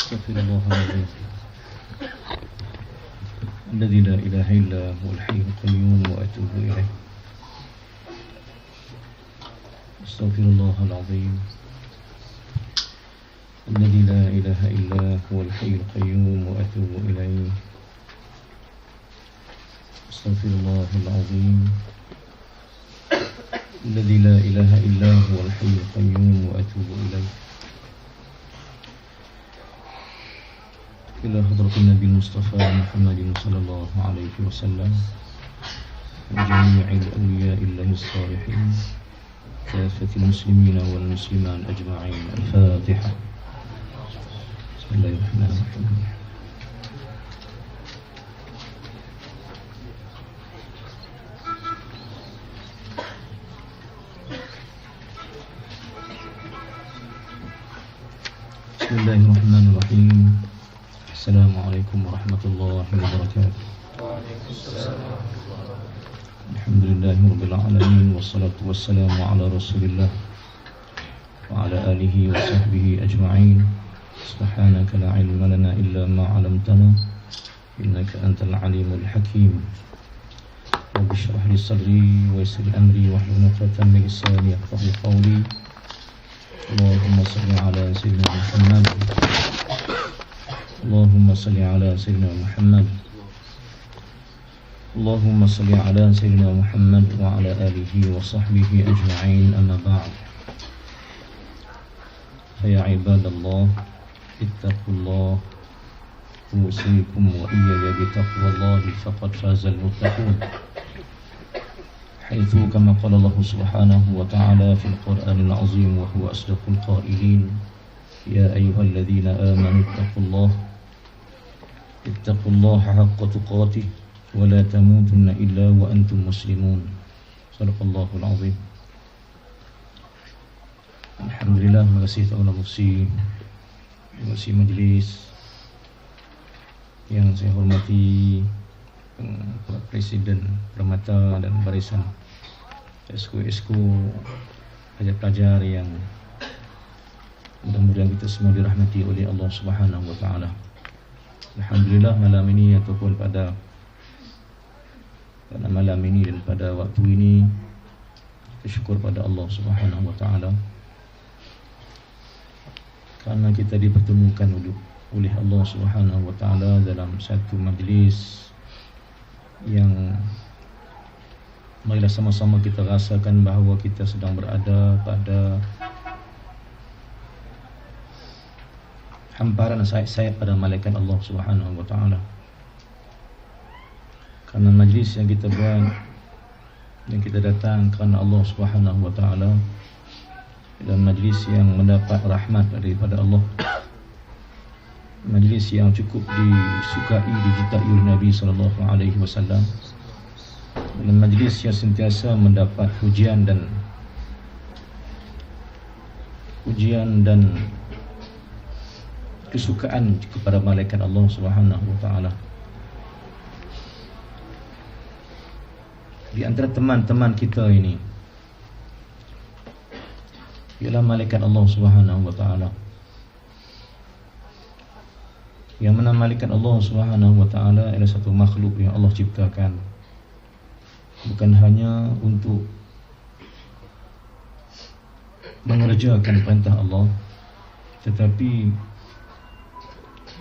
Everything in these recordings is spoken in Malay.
استغفر الله العظيم الذي لا إله إلا هو الحي القيوم وأتوب إليه. استغفر الله العظيم الذي لا إله إلا هو الحي القيوم وأتوب إليه. استغفر الله العظيم الذي لا إله إلا هو الحي القيوم وأتوب إليه. إلى حضرة النبي المصطفى محمد صلى الله عليه وسلم وجميع الأولياء الله الصالحين كافة المسلمين والمسلمات أجمعين. الفاتحة. بسم الله الرحمن الرحيم. بسم الله الرحمن الرحيم. Assalamualaikum warahmatullahi wabarakatuh. Alhamdulillahirabbil alamin wassalatu wassalamu ala Rasulillah wa ala alihi wa sahbihi ajma'in. Subhanaka la ilma lana illa ma 'allamtana innaka antal alimul hakim. Rabbi shrah li sadri wa yassir amri wahlul 'uqdatam min lisani yafqahu qawli. Allahumma shalli ala sayyidina Muhammad. اللهم صل على سيدنا محمد. اللهم صل على سيدنا محمد وعلى آله وصحبه أجمعين. أما بعد، فيا عباد الله اتقوا الله أوصيكم وإياي بتقوى الله فقد فاز المتقون، حيث كما قال الله سبحانه وتعالى في القرآن العظيم وهو أصدق القائلين: يا أيها الذين آمنوا اتقوا الله حق تقاته ولا تموتن إلا وأنتم مسلمون. صدق الله العظيم. Alhamdulillah, terima kasih kepada majlis yang saya hormati, Pak Presiden Permata dan barisan esko pelajar-pelajar yang mudah-mudahan kita semua dirahmati oleh Allah Subhanahu wa taala. Alhamdulillah, malam ini ataupun pada malam ini dan pada waktu ini kita syukur pada Allah Subhanahu wa taala karena kita dipertemukan oleh Allah Subhanahu wa taala dalam satu majlis yang marilah sama-sama kita rasakan bahawa kita sedang berada pada hamparan sayap pada malaikat Allah Subhanahu wa taala. Karena majlis yang kita buat dan kita datang kerana Allah Subhanahu wa taala dalam majlis yang mendapat rahmat daripada Allah, majlis yang cukup disukai, dicintai oleh Nabi sallallahu alaihi wasallam, dan majlis yang sentiasa mendapat pujian dan kesukaan kepada malaikat Allah Subhanahu wa taala. Di antara teman-teman kita ini ialah malaikat Allah Subhanahu wa taala. Yang mana malaikat Allah Subhanahu wa taala adalah satu makhluk yang Allah ciptakan bukan hanya untuk mengerjakan perintah Allah, tetapi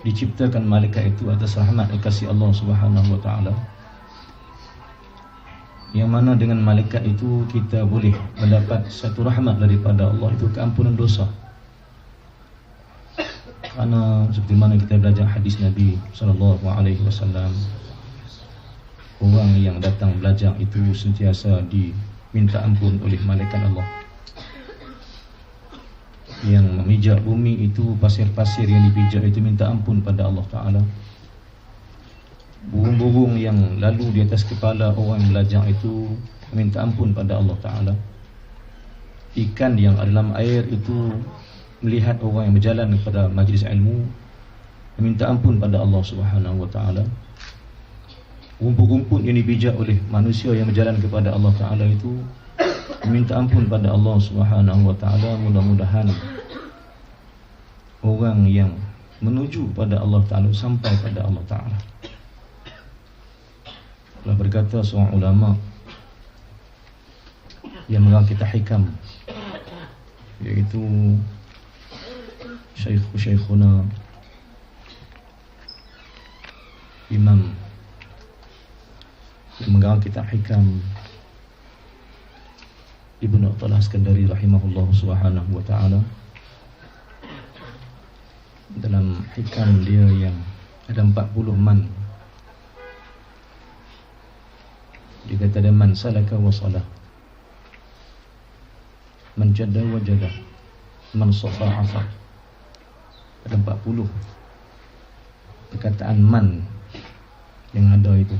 diciptakan malaikat itu atas rahmat dan kasih Allah Subhanahu wa taala, yang mana dengan malaikat itu kita boleh mendapat satu rahmat daripada Allah, itu keampunan dosa. Kerana seperti mana kita belajar hadis Nabi sallallahu alaihi wasallam, orang yang datang belajar itu sentiasa diminta ampun oleh malaikat Allah. Yang memijak bumi itu, pasir-pasir yang dipijak itu minta ampun pada Allah Ta'ala. Burung-burung yang lalu di atas kepala orang yang belajar itu minta ampun pada Allah Ta'ala. Ikan yang ada dalam air itu melihat orang yang berjalan kepada majlis ilmu minta ampun pada Allah Subhanahu wa taala. Rumput-rumput yang dipijak oleh manusia yang berjalan kepada Allah Ta'ala itu minta ampun pada Allah Subhanahu wa taala. Mudah-mudahan orang yang menuju pada Allah Ta'ala, sampai pada Allah Ta'ala. Telah berkata seorang ulama yang mengarang kitab hikam, iaitu Syekhuna Imam yang mengarang kitab hikam, Ibnu Athaillah Iskandari rahimahullah subhanahu wa ta'ala. Dalam hikam dia yang ada 40 man, dia kata ada man salaka wa salah, man jadda wa jada, man safa afa. Ada 40 perkataan man yang ada itu.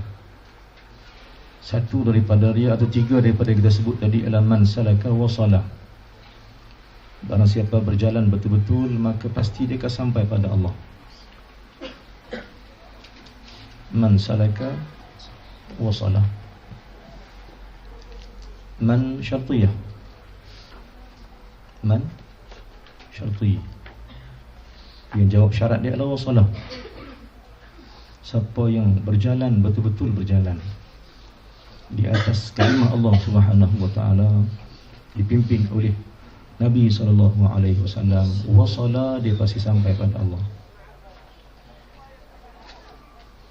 Satu daripada dia atau tiga daripada kita sebut tadi adalah man salaka wa salah. Barang siapa berjalan betul-betul, maka pasti dia akan sampai pada Allah. Man salaka wa salah. Man syartiyah. Man syartiyah. Yang jawab syarat dia adalah wasalah. Siapa yang berjalan betul-betul berjalan di atas kalimah Allah Subhanahu wa taala, dipimpin oleh Nabi sallallahu alaihi wasallam, wasala, dia pasti sampai pada Allah.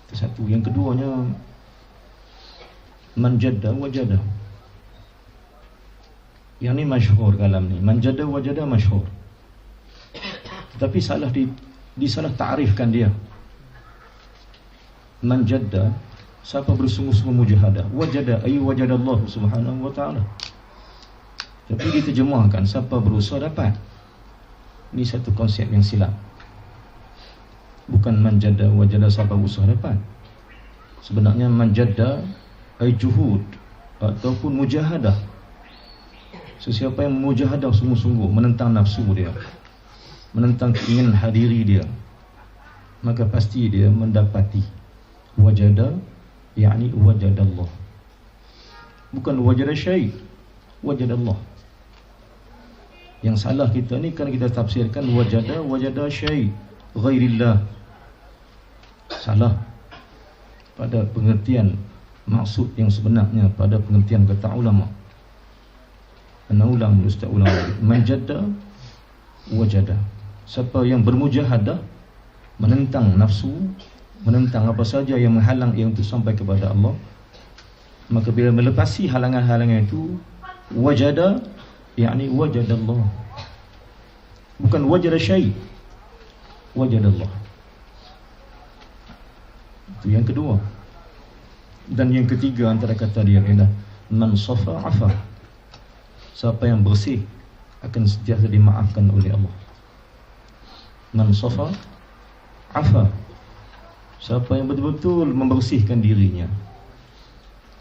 Itu satu. Yang keduanya, man jadda wajada. Yang ni masyhur kalam ni, man jadda wajada masyhur. Tetapi salah disalah ta'rifkan dia. Man jadda, siapa bersungguh-sungguh mujahadah, wajada ay wajada Allah Subhanahu wa taala. Tapi diterjemahkan siapa berusaha dapat. Ini satu konsep yang silap. Bukan man jadda wajada, siapa berusaha dapat. Sebenarnya man jadda ay juhud ataupun mujahadah. Sesiapa yang mujahadah sungguh-sungguh menentang nafsu dia, menentang keinginan hadiri dia, maka pasti dia mendapati. Wajada yakni wajadallah. Bukan wajada syai', wajadallah. Yang salah kita ni kan kita tafsirkan wajada syai' ghairillah. Salah pada pengertian maksud yang sebenarnya, pada pengertian kata ulama. Ana ulang ustaz ulang lagi. Man jadda wajada. Siapa yang bermujahadah menentang nafsu, menentang apa saja yang menghalang ia untuk sampai kepada Allah, maka bila melepasi halangan-halangan itu, wajada yakni wajadallah. Bukan wajada syai', wajadallah. Itu yang kedua. Dan yang ketiga antara kata dia ialah man safa afa. Siapa yang bersih akan sentiasa dimaafkan oleh Allah. Man safa afa. Siapa yang betul-betul membersihkan dirinya,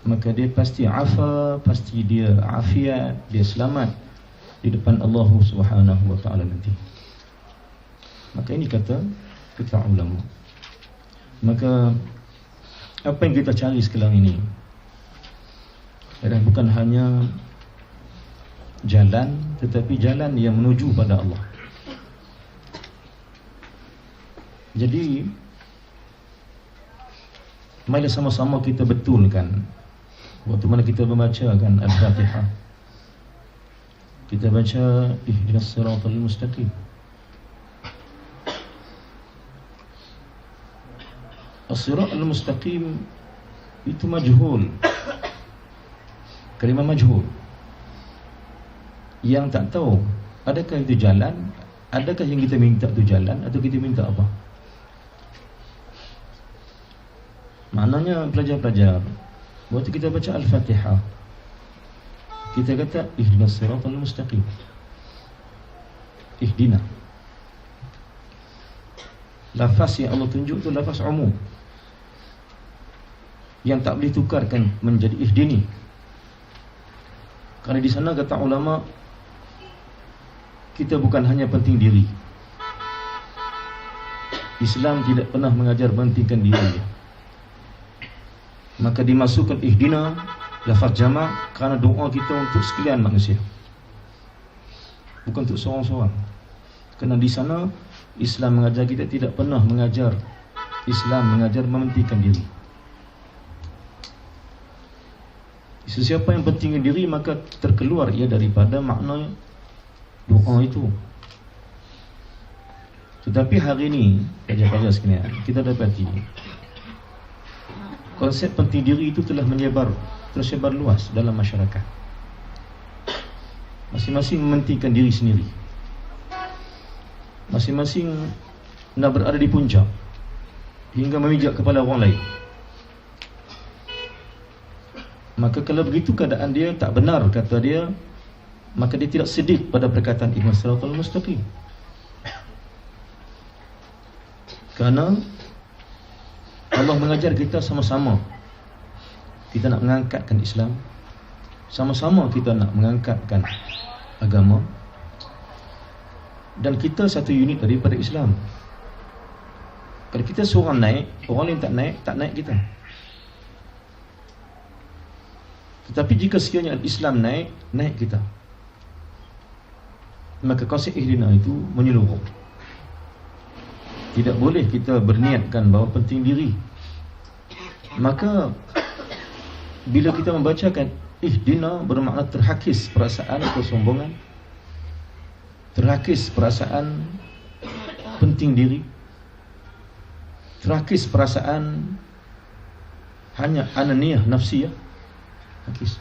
maka dia pasti afa, pasti dia afiat, dia selamat di depan Allah Subhanahu wa taala nanti. Maka ini kata ulama. Maka apa yang kita cari sekarang ini adalah bukan hanya jalan, tetapi jalan yang menuju pada Allah. Jadi mari sama-sama kita betulkan waktu mana kita membacakan Al-Fatihah. Kita baca ihdinas siratal mustaqim. As-siratal mustaqim itu majhul. Kalimah majhul. Yang tak tahu adakah itu jalan, adakah yang kita minta itu jalan, atau kita minta apa? Maknanya pelajar-pelajar, waktu kita baca Al-Fatihah, kita kata ihdinas siratal mustaqim. Ihdina. Lafaz yang Allah tunjuk itu lafaz umum, yang tak boleh tukarkan menjadi ihdini. Kerana di sana kata ulama, kita bukan hanya penting diri. Islam tidak pernah mengajar pentingkan diri. Maka dimasukkan ihdina, lafaz jama', kerana doa kita untuk sekalian manusia, bukan untuk seorang-seorang. Kerana di sana Islam mengajar kita tidak pernah mengajar. Islam mengajar mementingkan diri. Sesiapa yang pentingkan diri, maka terkeluar ia daripada makna doa itu. Tetapi hari ini, pelajar-pelajar sekalian, kita dapati konsep penting diri itu telah tersebar luas dalam masyarakat. Masing-masing mementingkan diri sendiri. Masing-masing nak berada di puncak hingga memijak kepala orang lain. Maka kalau begitu keadaan dia tak benar, kata dia, maka dia tidak sedih pada perkataan ihdinas siratal mustaqim. Kerana Allah mengajar kita sama-sama kita nak mengangkatkan Islam, sama-sama kita nak mengangkatkan agama, dan kita satu unit daripada Islam. Kalau kita seorang naik, orang lain tak naik kita. Tetapi jika sekiranya Islam naik kita, maka konsep ihdina itu menyeluruh. Tidak boleh kita berniatkan bahawa penting diri. Maka bila kita membacakan ihdina, bermakna terhakis perasaan kesombongan, terhakis perasaan penting diri, terhakis perasaan hanya ananiyah nafsiyah. Hakis.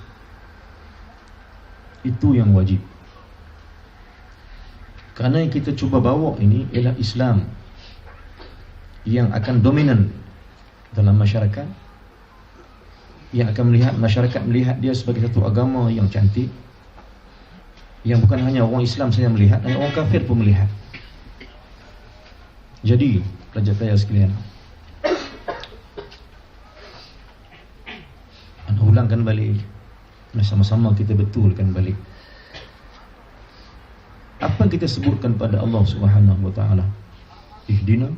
Itu yang wajib. Kerana yang kita cuba bawa ini ialah Islam yang akan dominan dalam masyarakat, yang akan masyarakat melihat dia sebagai satu agama yang cantik, yang bukan hanya orang Islam saja melihat, orang kafir pun melihat. Jadi, pelajar-pelajar sekalian, anda ulangkan balik, sama-sama kita betulkan balik apa yang kita sebutkan pada Allah Subhanahu wa taala. Ihdina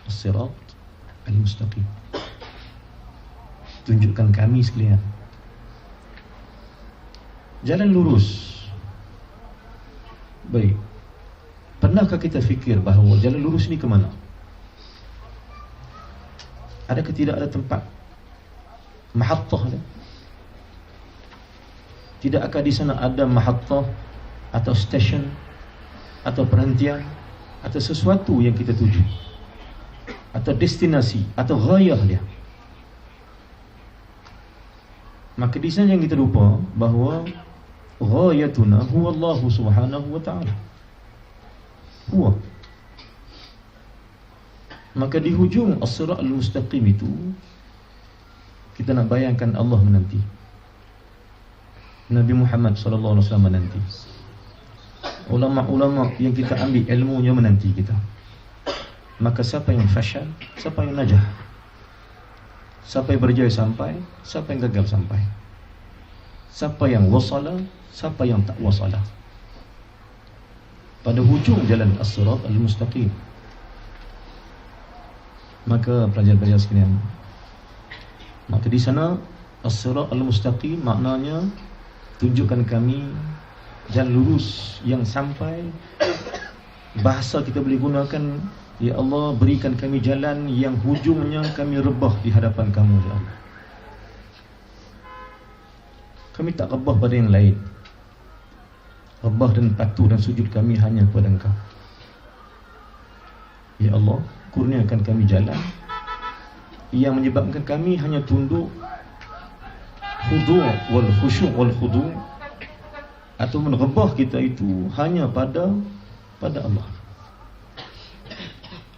as-sirat al-mustaqim. Tunjukkan kami sekalian jalan lurus. Baik, pernahkah kita fikir bahawa jalan lurus ni ke mana? Adakah tidak ada tempat mahattah dia? Tidakkah di sana ada mahattah atau stesen atau perhentian atau sesuatu yang kita tuju, atau destinasi atau ghayah dia? Maka di sana yang kita lupa bahawa ghayatuna huwa Allah Subhanahu wa ta'ala. Huwa. Maka di hujung as-sirat al-mustaqim itu kita nak bayangkan Allah menanti, Nabi Muhammad sallallahu alaihi wasallam menanti, ulama-ulama yang kita ambil ilmunya menanti kita. Maka siapa yang fashal, siapa yang najah, siapa yang berjaya sampai, siapa yang gagal sampai, siapa yang wasala, siapa yang tak wasala pada hujung jalan as-sirat al-mustaqim. Maka pelajar-pelajar sekalian, maka di sana as-sirat al-mustaqim maknanya tunjukkan kami jalan lurus yang sampai. Bahasa kita boleh gunakan, ya Allah, berikan kami jalan yang hujungnya kami rebah di hadapan kamu, ya Allah. Kami tak rebah pada yang lain. Rebah dan patuh dan sujud kami hanya kepada Engkau. Ya Allah, kurniakan kami jalan yang menyebabkan kami hanya tunduk, khudu' wal khusyuk wal khudu', atau merebah kita itu hanya pada Allah.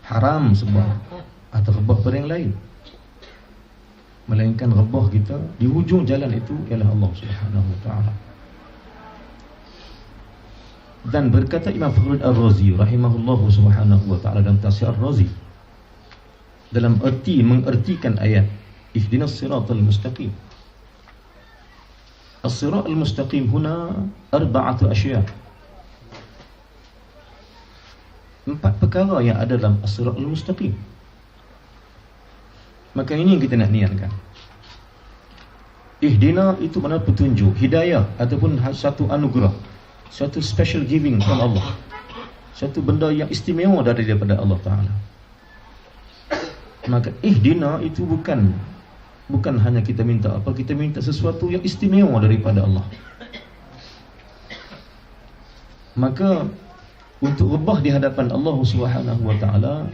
Haram sebab atau rebah pada yang lain, melainkan rebah kita di hujung jalan itu ialah Allah Subhanahu wa ta'ala. Dan berkata Imam Fakhruddin Ar-Razi rahimahullahu subhanahu wa ta'ala dalam Tafsir Ar-Razi, dalam mengertikan ayat ihdinas siratal mustaqim. As-sirat al-mustaqim huna arba'atu asya'. 4 perkara yang ada dalam as-sirat al-mustaqim. Maka ini yang kita nak niatkan. Ihdina itu makna petunjuk, hidayah ataupun satu anugerah, satu special giving from Allah. satu benda yang istimewa daripada Allah Ta'ala. Maka ihdina itu bukan hanya kita minta apa, kita minta sesuatu yang istimewa daripada Allah. Maka untuk rebah di hadapan Allah Subhanahu wa Ta'ala,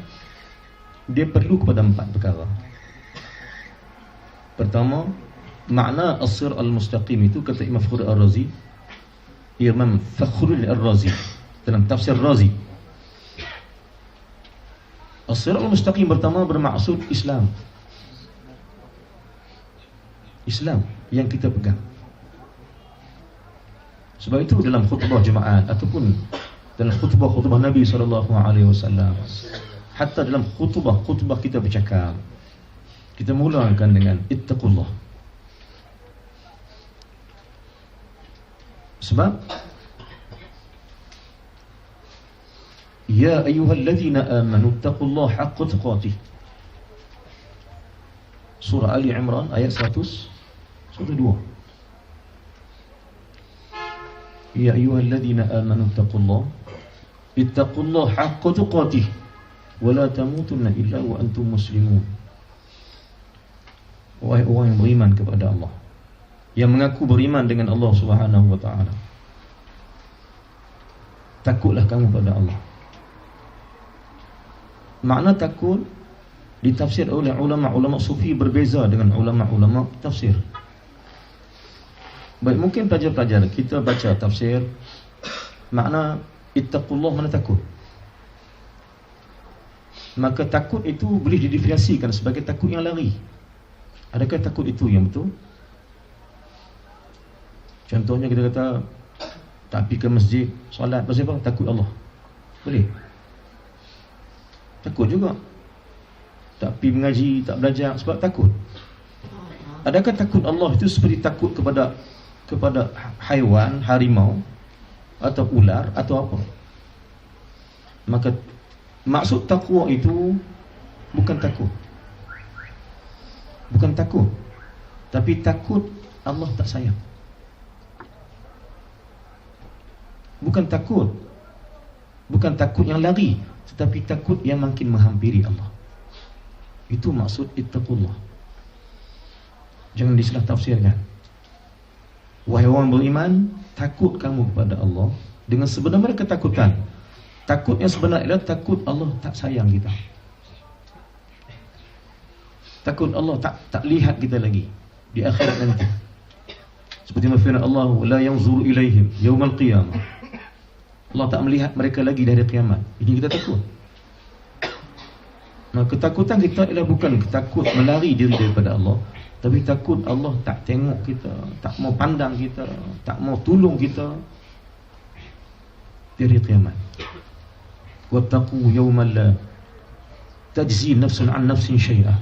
dia perlu kepada 4 perkara. Pertama, makna as-sirat al-mustaqim itu kata Imam Fakhrul Ar-Razi, Imam Fakhrul Ar-Razi dalam tafsir Razi, as-sirat al-mustaqim pertama bermaksud Islam. Islam yang kita pegang. Sebab itu dalam khutbah Jumaat ataupun dalam khutbah Nabi SAW, hatta dalam khutbah kita bercakap, kita mulakan dengan ittaqullah. Sebab ya ayyuhalladzina amanu ittaqullaha haqqa tuqatih. Surah Ali Imran ayat 102. Ya ayyuhalladzina amanu ittaqullaha haqqa tuqatih wa la tamutunna illa wa antum muslimun. Wahai orang yang beriman kepada Allah, yang mengaku beriman dengan Allah Subhanahu wa Ta'ala, takutlah kamu pada Allah. Makna takut ditafsir oleh ulama-ulama sufi berbeza dengan ulama-ulama tafsir. Baik, mungkin pelajar-pelajar kita baca tafsir, makna ittaqullah mana takut. Maka takut itu boleh didefinisikan sebagai takut yang lari. Adakah takut itu yang betul? Contohnya kita kata tak pergi ke masjid solat, pasal apa? Takut Allah. Boleh? Takut juga. Tak pergi mengaji, tak belajar sebab takut. Adakah takut Allah itu seperti takut kepada haiwan, harimau atau ular atau apa? Maka maksud takwa itu bukan takut. Bukan takut, tapi takut Allah tak sayang. Bukan takut yang lari, tetapi takut yang makin menghampiri Allah. Itu maksud ittaqullah. Jangan disalah tafsirkan. Wahai orang beriman, takut kamu kepada Allah dengan sebenar ketakutan. Takut yang sebenar adalah takut Allah tak sayang kita. Takut Allah tak lihat kita lagi di akhirat nanti. Seperti firman Allah, la yanzuru ilaihim yaumal qiyamah. Allah tak melihat mereka lagi dari kiamat. Ini kita takut. Nah, ketakutan kita ialah bukan takut melari diri daripada Allah, tapi takut Allah tak tengok kita, tak mau pandang kita, tak mau tolong kita dari kiamat. Wattaqu yawman la tajzi nafsun an nafsin syai'ah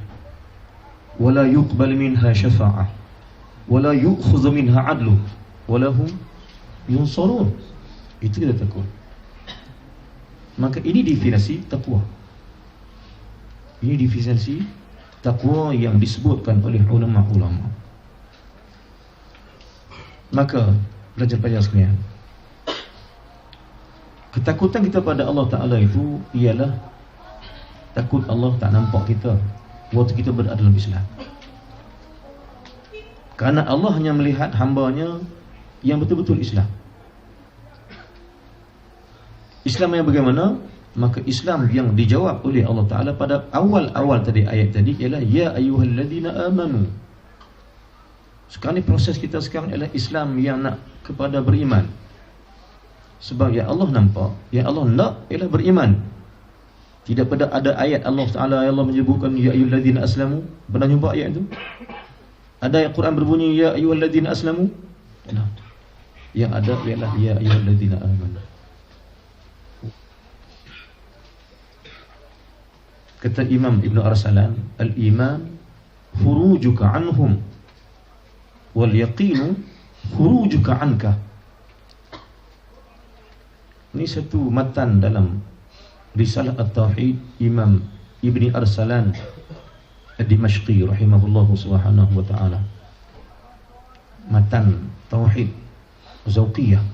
wala yuqbal minha syafa'ah wala yu'khudhu minha 'adlu wala hum yunsarun. Itu kita takut. Maka ini definisi takwa. Ini definisi takwa yang disebutkan oleh ulama-ulama. Maka pelajar-pelajar sekalian, ketakutan kita pada Allah Ta'ala itu ialah takut Allah tak nampak kita waktu kita berada dalam Islam. Kerana Allah hanya melihat hambanya yang betul-betul Islam. Islam yang bagaimana? Maka Islam yang dijawab oleh Allah Ta'ala pada awal-awal tadi ayat tadi ialah ya ayyuhalladzina amanu. Sekarang ni proses kita sekarang ialah Islam yang nak kepada beriman. Sebab yang Allah nampak, yang Allah nak ialah beriman. Tidak pada ada ayat Allah Ta'ala yang Allah menyebutkan ya ayyuhalladzina aslamu. Pernah jumpa ayat itu? Ada ayat Quran berbunyi ya ayyuhalladzina aslamu? Nah, yang ada ialah ya ayyuhalladzina amanu. Kata Imam Ibn Arsalan, al-iman khurujuka anhum wal yaqinu khurujuka anka. Ini satu matan dalam Risalah At-Tauhid Imam Ibn Arsalan Ad-Dimashqi rahimahullahu subhanahu wa ta'ala. Matan Tauhid Zawqiyah.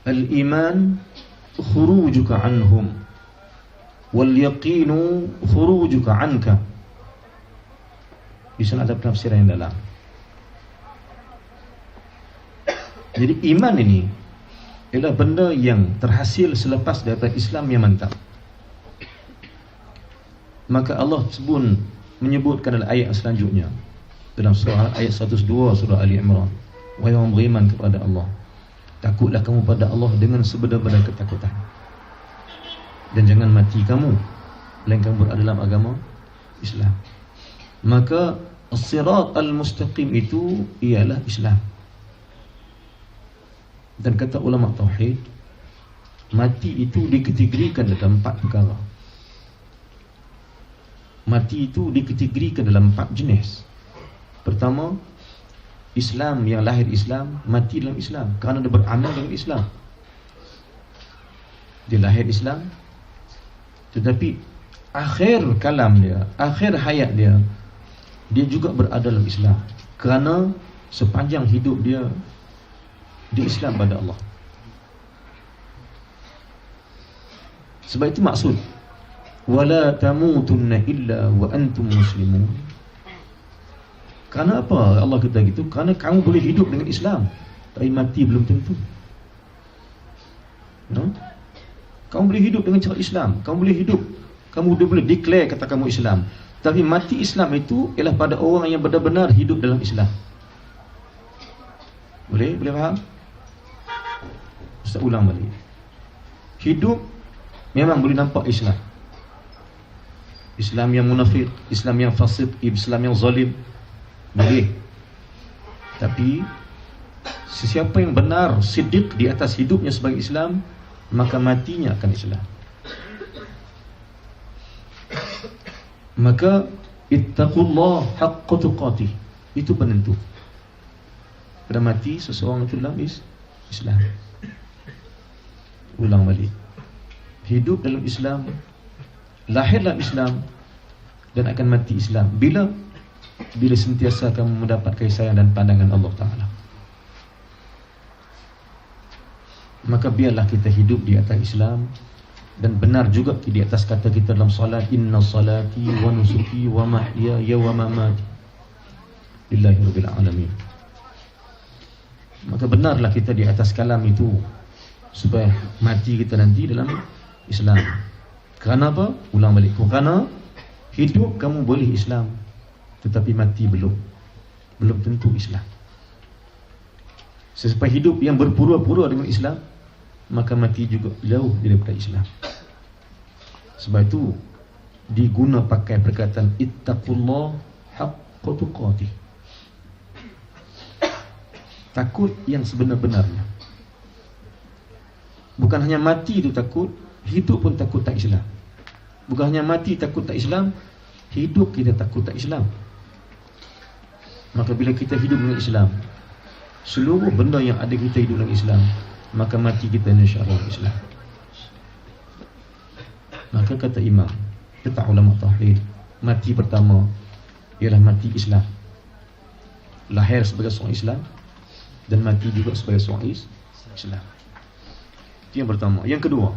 Al-iman khurujuka anhum wal yaqinu khurujuka anka. Di sana ada penafsiran yang dalam. Jadi iman ini ialah benda yang terhasil selepas daripada Islam yang mantap. Maka Allah pun menyebutkan dalam ayat selanjutnya, dalam surah ayat 102 surah Ali Imran, wahai orang beriman kepada Allah, takutlah kamu pada Allah dengan sebenar-benar ketakutan, dan jangan mati kamu melainkan berada dalam agama Islam. Maka as-sirat al-mustaqim itu ialah Islam. Dan kata ulama tauhid, mati itu dikategorikan dalam 4 perkara. Mati itu dikategorikan dalam 4 jenis. Pertama, Islam yang lahir Islam, mati dalam Islam kerana dia beramal dengan Islam. Dia lahir Islam, tetapi akhir kalam dia, akhir hayat dia, dia juga berada dalam Islam kerana sepanjang hidup dia di Islam pada Allah. Sebab itu maksud wala tamutunna illa wa antum muslimun. Kerana apa Allah kata gitu? Kerana kamu boleh hidup dengan Islam, tapi mati belum tentu. No? Kamu boleh hidup dengan cara Islam, kamu boleh hidup, kamu boleh declare kata kamu Islam, tapi mati Islam itu ialah pada orang yang benar-benar hidup dalam Islam. Boleh faham? Ustaz ulang balik. Hidup memang boleh nampak Islam, Islam yang munafik, Islam yang fasik, Islam yang zalim, boleh. Tapi sesiapa yang benar siddiq di atas hidupnya sebagai Islam, maka matinya akan Islam. Maka ittaqullah haqqa tuqatih, itu penentu. Pada mati seseorang itu dalam Islam. Ulang balik. Hidup dalam Islam, lahir dalam Islam, dan akan mati Islam. Bila sentiasa kamu mendapat kasih sayang dan pandangan Allah Ta'ala. Maka biarlah kita hidup di atas Islam, dan benar juga di atas kata kita dalam salat, inna salati wa nusuki wa mahyaya wa mamati lillahi rabbil alamin. Maka benarlah kita di atas kalam itu, supaya mati kita nanti dalam Islam. Kerana apa? Ulang balik. Kerana hidup kamu boleh Islam, tetapi mati belum tentu Islam. Sesuai hidup yang berpura-pura dengan Islam, maka mati juga jauh daripada Islam. Sebab itu diguna pakai perkataan ittaqullah haqqa tuqatih, takut yang sebenar-benarnya. Bukan hanya mati itu takut, hidup pun takut tak Islam. Bukan hanya mati takut tak Islam, hidup kita takut tak Islam. Maka bila kita hidup dengan Islam, seluruh benda yang ada kita hidup dengan Islam, maka mati kita insya-Allah Islam. Maka kata imam, kata ulama tauhid, mati pertama ialah mati Islam. Lahir sebagai seorang Islam dan mati juga sebagai seorang Islam. Itu yang pertama. Yang kedua,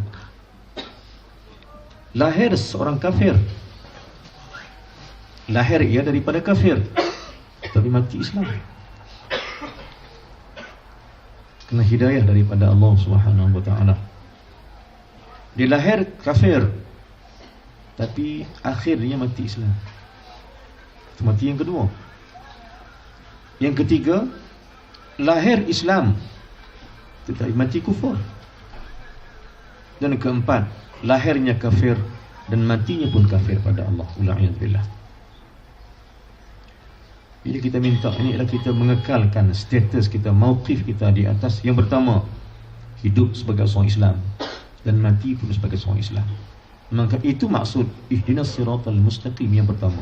lahir seorang kafir. Lahir ia daripada kafir, tapi mati Islam. Kena hidayah daripada Allah Subhanahu wa taala. Dia lahir kafir, tapi akhirnya mati Islam. Itu mati yang kedua. Yang ketiga, lahir Islam, tetapi mati kufur. Dan keempat, lahirnya kafir dan matinya pun kafir pada Allah. Ula'iyadbillah. Jadi kita minta ini adalah kita mengekalkan status kita, mauqif kita di atas. Yang pertama, hidup sebagai seorang Islam dan mati pun sebagai seorang Islam. Maka itu maksud ihdinas siratal mustaqim yang pertama.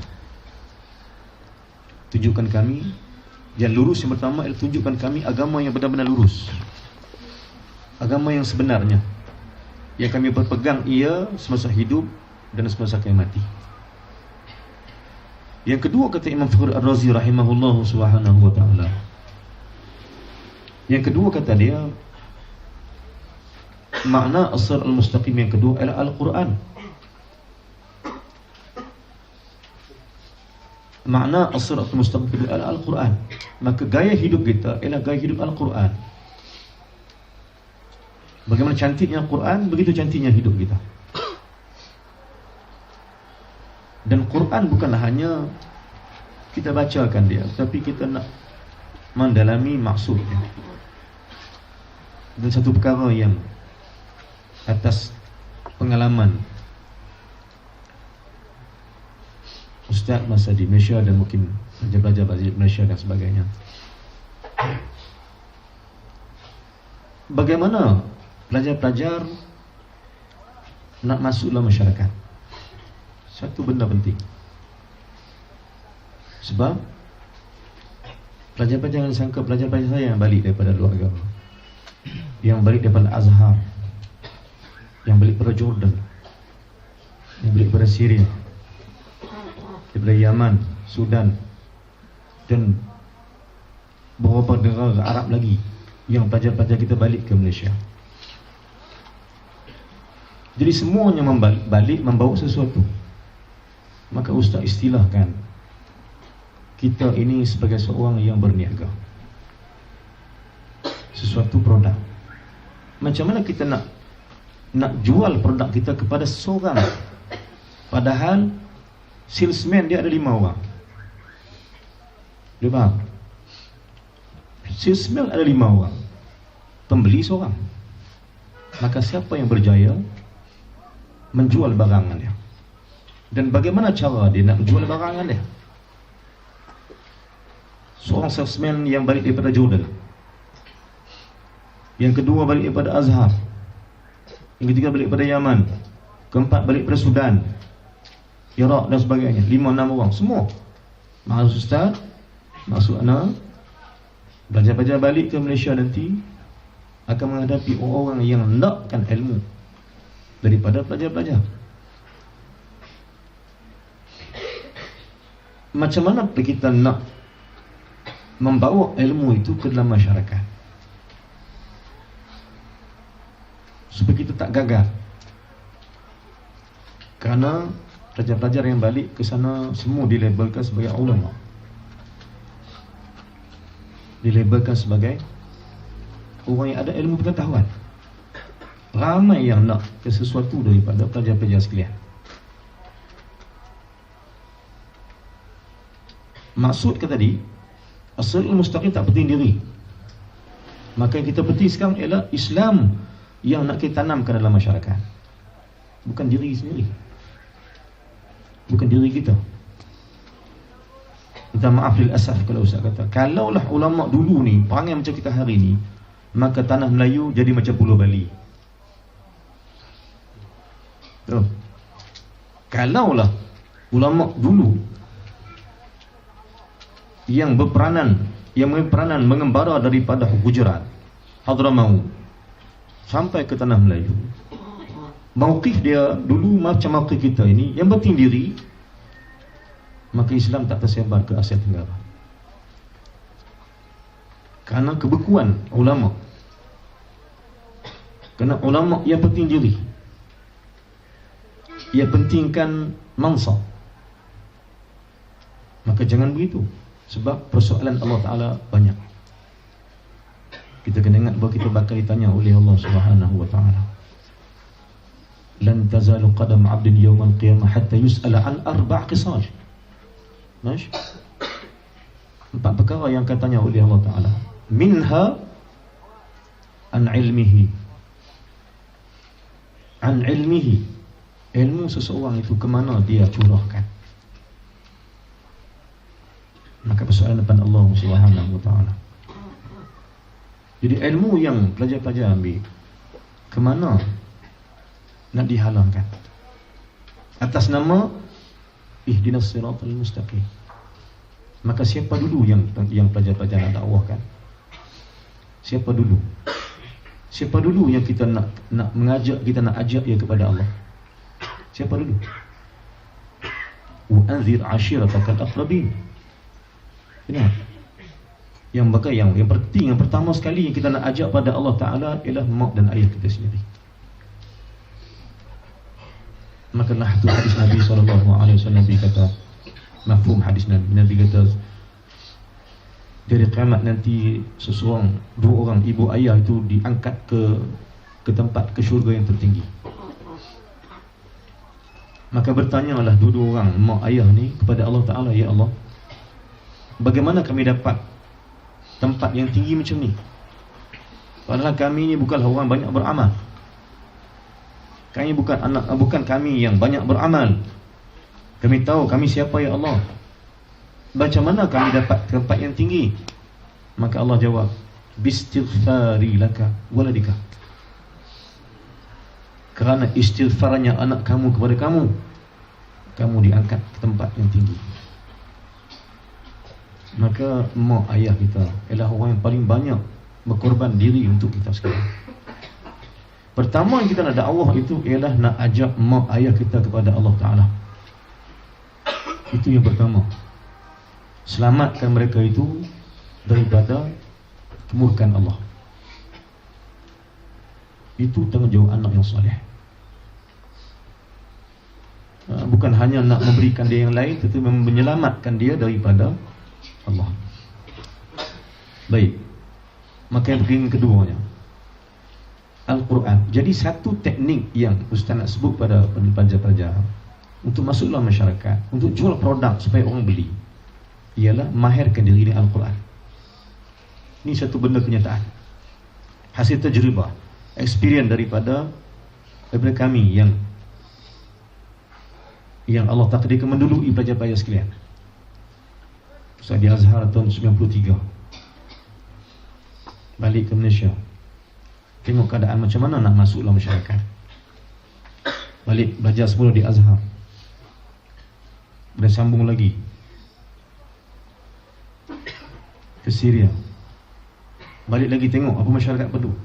Tunjukkan kami yang lurus. Yang pertama adalah tunjukkan kami agama yang benar-benar lurus, agama yang sebenarnya, yang kami berpegang ia semasa hidup dan semasa kami mati. Yang kedua, kata Imam Fakhr Ar-Razi rahimahullah subhanahu wa ta'ala, yang kedua kata dia, makna as-siratal mustaqim yang kedua adalah Al-Quran. Makna as-siratal mustaqim kedua adalah Al-Quran. Maka gaya hidup kita ialah gaya hidup Al-Quran. Bagaimana cantiknya Al-Quran, begitu cantiknya hidup kita. Dan Quran bukanlah hanya kita bacakan dia, tapi kita nak mendalami maksudnya. Dan satu perkara yang atas pengalaman Ustaz masa di Malaysia dan mungkin pelajar-pelajar di Malaysia dan sebagainya, bagaimana pelajar-pelajar nak masuk dalam masyarakat. Satu benda penting. Sebab pelajar-pelajar jangan sangka pelajar-pelajar saya yang balik daripada luar agama, yang balik daripada Azhar, yang balik daripada Jordan, yang balik daripada Syria, daripada Yaman, Sudan dan beberapa negara Arab lagi, yang pelajar-pelajar kita balik ke Malaysia. Jadi semuanya balik membawa sesuatu. Maka Ustaz istilahkan kita ini sebagai seorang yang berniaga sesuatu produk. Macam mana kita nak jual produk kita kepada seorang, padahal salesman dia ada 5 orang. Dia faham? Salesman ada 5 orang, pembeli seorang. Maka siapa yang berjaya menjual barangannya? Dan bagaimana cara dia nak menjual barangannya? Seorang salesman yang balik daripada Jordan, yang kedua balik daripada Azhar, yang ketiga balik daripada Yaman, keempat balik daripada Sudan, Iraq dan sebagainya. 5-6 orang semua maksud Ustaz, maksud anak belajar-belajar balik ke Malaysia nanti akan menghadapi orang-orang yang nakkan ilmu daripada pelajar-pelajar. Macam mana kita nak membawa ilmu itu ke dalam masyarakat supaya kita tak gagal? Kerana pelajar-pelajar yang balik ke sana semua dilabelkan sebagai ulama, dilabelkan sebagai orang yang ada ilmu pengetahuan. Ramai yang nak ke sesuatu daripada pelajar-pelajar sekalian. Maksud kata tadi, as-siratal mustaqim tak penting diri. Maka yang kita penting sekarang ialah Islam yang nak kita tanamkan dalam masyarakat, bukan diri sendiri, bukan diri kita. Minta maaf lil asaf kalau Ustaz kata, kalaulah ulama dulu ni perangai macam kita hari ni, maka tanah Melayu jadi macam Pulau Bali. Tuh. Kalaulah ulama dulu yang berperanan mengembara daripada Gujarat, Hadramaut sampai ke tanah Melayu, mauqif dia dulu macam mauqif kita ini yang penting diri, maka Islam tak tersebar ke Asia Tenggara. Kerana kebekuan ulama, kerana ulama yang penting diri, ia pentingkan mansab. Maka jangan begitu, sebab persoalan Allah Ta'ala banyak. Kita kena ingat bahawa kita bakal ditanya oleh Allah Subhanahu Wa Ta'ala. Lan tazalu qadam 'abdin yawmal qiyamah hatta yus'ala an 4 qisaj. Mash? 4 perkara yang katanya oleh Allah Ta'ala. Minha an ilmihi. An ilmihi. Ilmu seseorang itu ke mana dia curahkan. Maka persoalan depan Allah Subhanahu Wa Ta'ala. Jadi ilmu yang pelajar-pelajar ambil, ke mana nak dihalangkan atas nama ihdinas siratal mustaqim. Maka siapa dulu yang pelajar-pelajar nak dakwahkan? Siapa dulu? Siapa dulu yang kita nak mengajak, kita nak ajak dia kepada Allah? Siapa dulu? Wa anzir ashiratakal aqrabin. Kenapa? Yang penting, yang pertama sekali yang kita nak ajak pada Allah Ta'ala ialah mak dan ayah kita sendiri. Maka lah tu hadis Nabi SAW, Nabi kata, mafhum hadis Nabi kata, dari kiamat nanti seseorang, dua orang ibu ayah itu diangkat ke tempat, ke syurga yang tertinggi. Maka bertanyalah dua orang mak ayah ni kepada Allah Ta'ala, ya Allah, bagaimana kami dapat tempat yang tinggi macam ni? Padahal kami ni bukanlah orang banyak beramal. Kami bukan kami yang banyak beramal. Kami tahu kami siapa, ya Allah. Macam mana kami dapat tempat yang tinggi? Maka Allah jawab, bistighfari laka waladika. Kerana istighfarnya anak kamu kepada kamu, kamu diangkat ke tempat yang tinggi. Maka mak ayah kita ialah orang yang paling banyak berkorban diri untuk kita sekalian. Pertama yang kita nak dakwah itu ialah nak ajak mak ayah kita kepada Allah Ta'ala. Itu yang pertama. Selamatkan mereka itu daripada kemurkaan Allah. Itu tanggungjawab anak yang soleh. Bukan hanya nak memberikan dia yang lain, tetapi menyelamatkan dia daripada Allah. Baik. Maka yang keduanya, Al-Quran. Jadi satu teknik yang Ustaz nak sebut pada pelajar-pelajar untuk masuk dalam masyarakat, untuk jual produk supaya orang beli, ialah mahirkan diri dengan Al-Quran. Ini satu benda kenyataan, hasil tajribah, experience daripada kami yang Allah takdirkan mendului pelajar-pelajar sekalian. Ustaz di Azhar tahun 93 balik ke Malaysia, tengok keadaan macam mana nak masuk dalam masyarakat. Balik belajar semula di Azhar, bersambung lagi ke Syria, balik lagi tengok apa masyarakat perlu.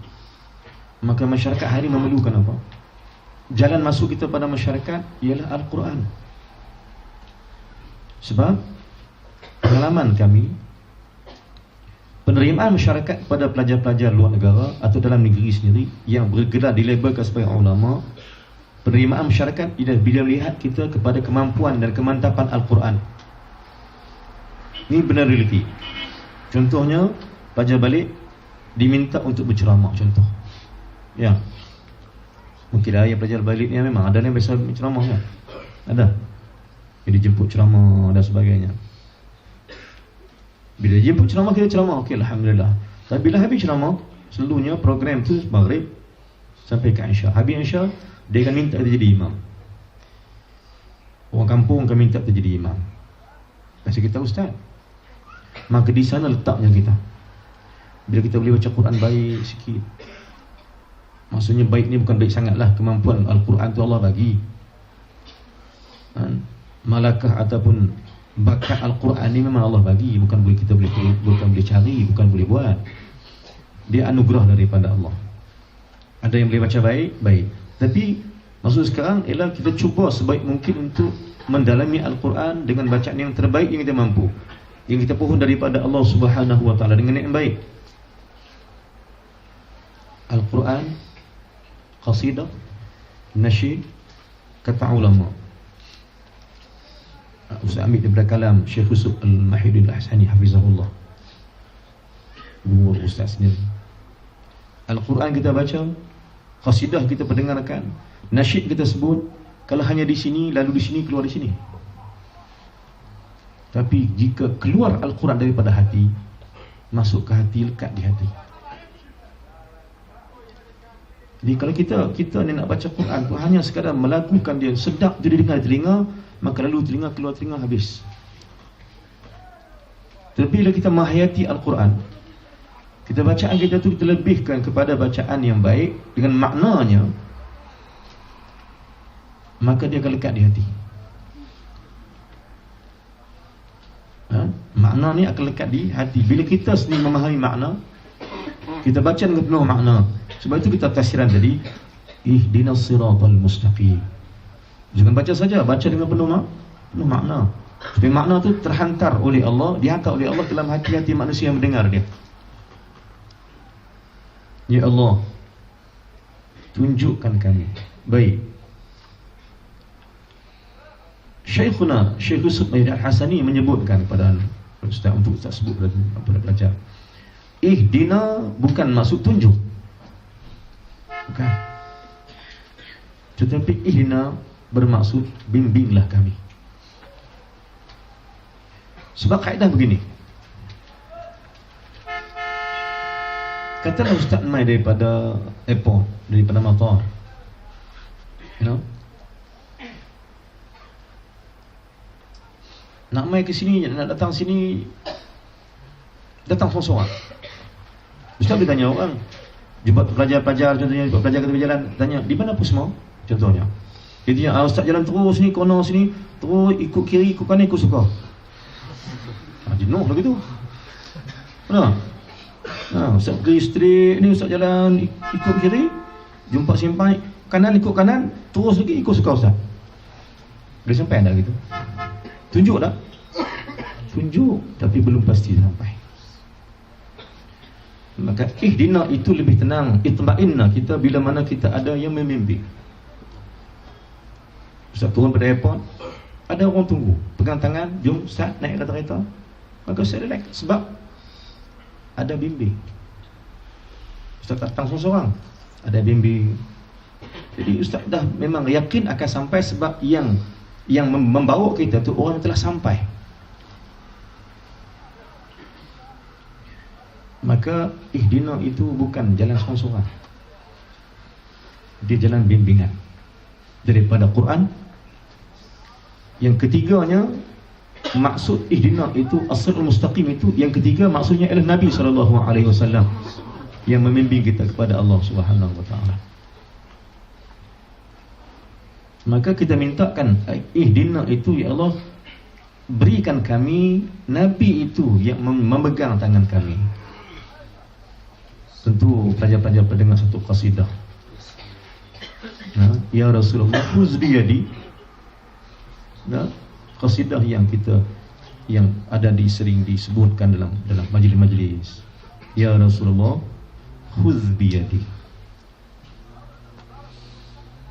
Maka masyarakat hari memerlukan apa? Jalan masuk kita pada masyarakat ialah Al-Quran. Sebab pengalaman kami, penerimaan masyarakat pada pelajar-pelajar luar negara atau dalam negeri sendiri yang bergelar dilabelkan sebagai ulama, penerimaan masyarakat bila lihat kita kepada kemampuan dan kemantapan Al-Quran. Ini benar realiti. Contohnya, pelajar balik diminta untuk berceramah, contoh. Ya. Mungkin ada yang pelajar balik ni memang ada yang biasa berceramah kan? Ada. Jadi jemput ceramah dan sebagainya. Bila jemput ceramah, kita ceramah, okey, alhamdulillah. Tapi bila habis ceramah, selalunya program tu maghrib sampai ke Isya. Habis Isya, dia akan minta kita jadi imam. Orang kampung akan minta kita jadi imam. Kasi kita ustaz. Maka di sana letaknya kita. Bila kita boleh baca Quran baik sikit, maksudnya baik ni bukan baik sangatlah, kemampuan Al-Quran tu Allah bagi. Malakah ataupun bakat Al-Quran ni memang Allah bagi, bukan boleh kita bukan boleh cari, bukan boleh buat. Dia anugerah daripada Allah. Ada yang boleh baca baik. Tapi maksud sekarang ialah kita cuba sebaik mungkin untuk mendalami Al-Quran dengan bacaan yang terbaik yang kita mampu, yang kita pohon daripada Allah Subhanahu Wa Taala dengan yang baik. Al-Quran, qasidah, nasyid, kata ulama. Ustaz ambil daripada kalam Syekh Yusuf Al-Mahidul Ahsani hafizahullah, guru Ustaz sendiri. Al-Quran kita baca, qasidah kita pendengarkan, nasyid kita sebut. Kalau hanya di sini, lalu di sini, keluar di sini. Tapi jika keluar Al-Quran daripada hati, masuk ke hati, lekat di hati. Jadi kalau kita ni nak baca Quran tu hanya sekadar melakukan dia, sedap je didengar telinga, maka lalu telinga keluar telinga, habis. Tapi bila kita menghayati Al-Quran, kita bacaan kita tu kita lebihkan kepada bacaan yang baik dengan maknanya, maka dia akan lekat di hati. Makna ni akan lekat di hati. Bila kita sendiri memahami makna, kita baca dengan penuh makna. Sebab itu kita tafsiran tadi, ihdinas siratal mustaqim. Jangan baca saja, baca dengan penuh makna. Supaya makna tu terhantar oleh Allah, dihantar oleh Allah dalam hati-hati manusia yang mendengar dia. Ya Allah, tunjukkan kami. Baik. Syekhuna Syekh Yusuf Al-Hasani menyebutkan kepada Ustaz, untuk Ustaz sebut kepada pelajar, ihdina bukan maksud tunjuk, bukan, tetapi ihdina bermaksud bimbinglah kami. Sebab kaedah begini, katalah Ustaz mai daripada airport, daripada matar, nak mai ke sini, nak datang sini, datang seorang-seorang. Ustaz dia tanya orang, jumpa pelajar-pelajar, contohnya jumpa pelajar kata berjalan, tanya, di mana Pusma? Contohnya dia tanya, Ustaz jalan terus ni, kono sini, terus ikut kiri, ikut kanan, ikut suka. Jenuh lah gitu. Ustaz pergi straight ni, Ustaz jalan ikut kiri, jumpa simpan kanan, ikut kanan, terus lagi ikut suka Ustaz. Boleh sampai tak gitu? Tunjuk tak? Tunjuk, tapi belum pasti sampai. Maka ihdina itu lebih tenang, itma'inna kita bila mana kita ada yang membimbing. Ustaz turun pada airport, ada orang tunggu, pegang tangan, jom Ustaz naik kereta-kereta. Maka saya relax, sebab ada bimbing. Ustaz datang seorang-seorang, ada bimbing. Jadi Ustaz dah memang yakin akan sampai, sebab yang membawa kita tu orang yang telah sampai. Maka ihdina itu bukan jalan seorang-seorang, dia jalan bimbingan daripada Quran. Yang ketiganya, maksud ihdina itu as-siratal mustaqim, itu yang ketiga maksudnya adalah Nabi SAW yang membimbing kita kepada Allah Subhanahu wa taala. Maka kita mintakan ihdina itu, ya Allah berikan kami Nabi itu yang memegang tangan kami. Tentu pelajar-pelajar pendengar satu qasidah, ya Rasulullah khuz biyadi, qasidah yang ada sering disebutkan dalam majlis-majlis. Ya Rasulullah khuz biyadi,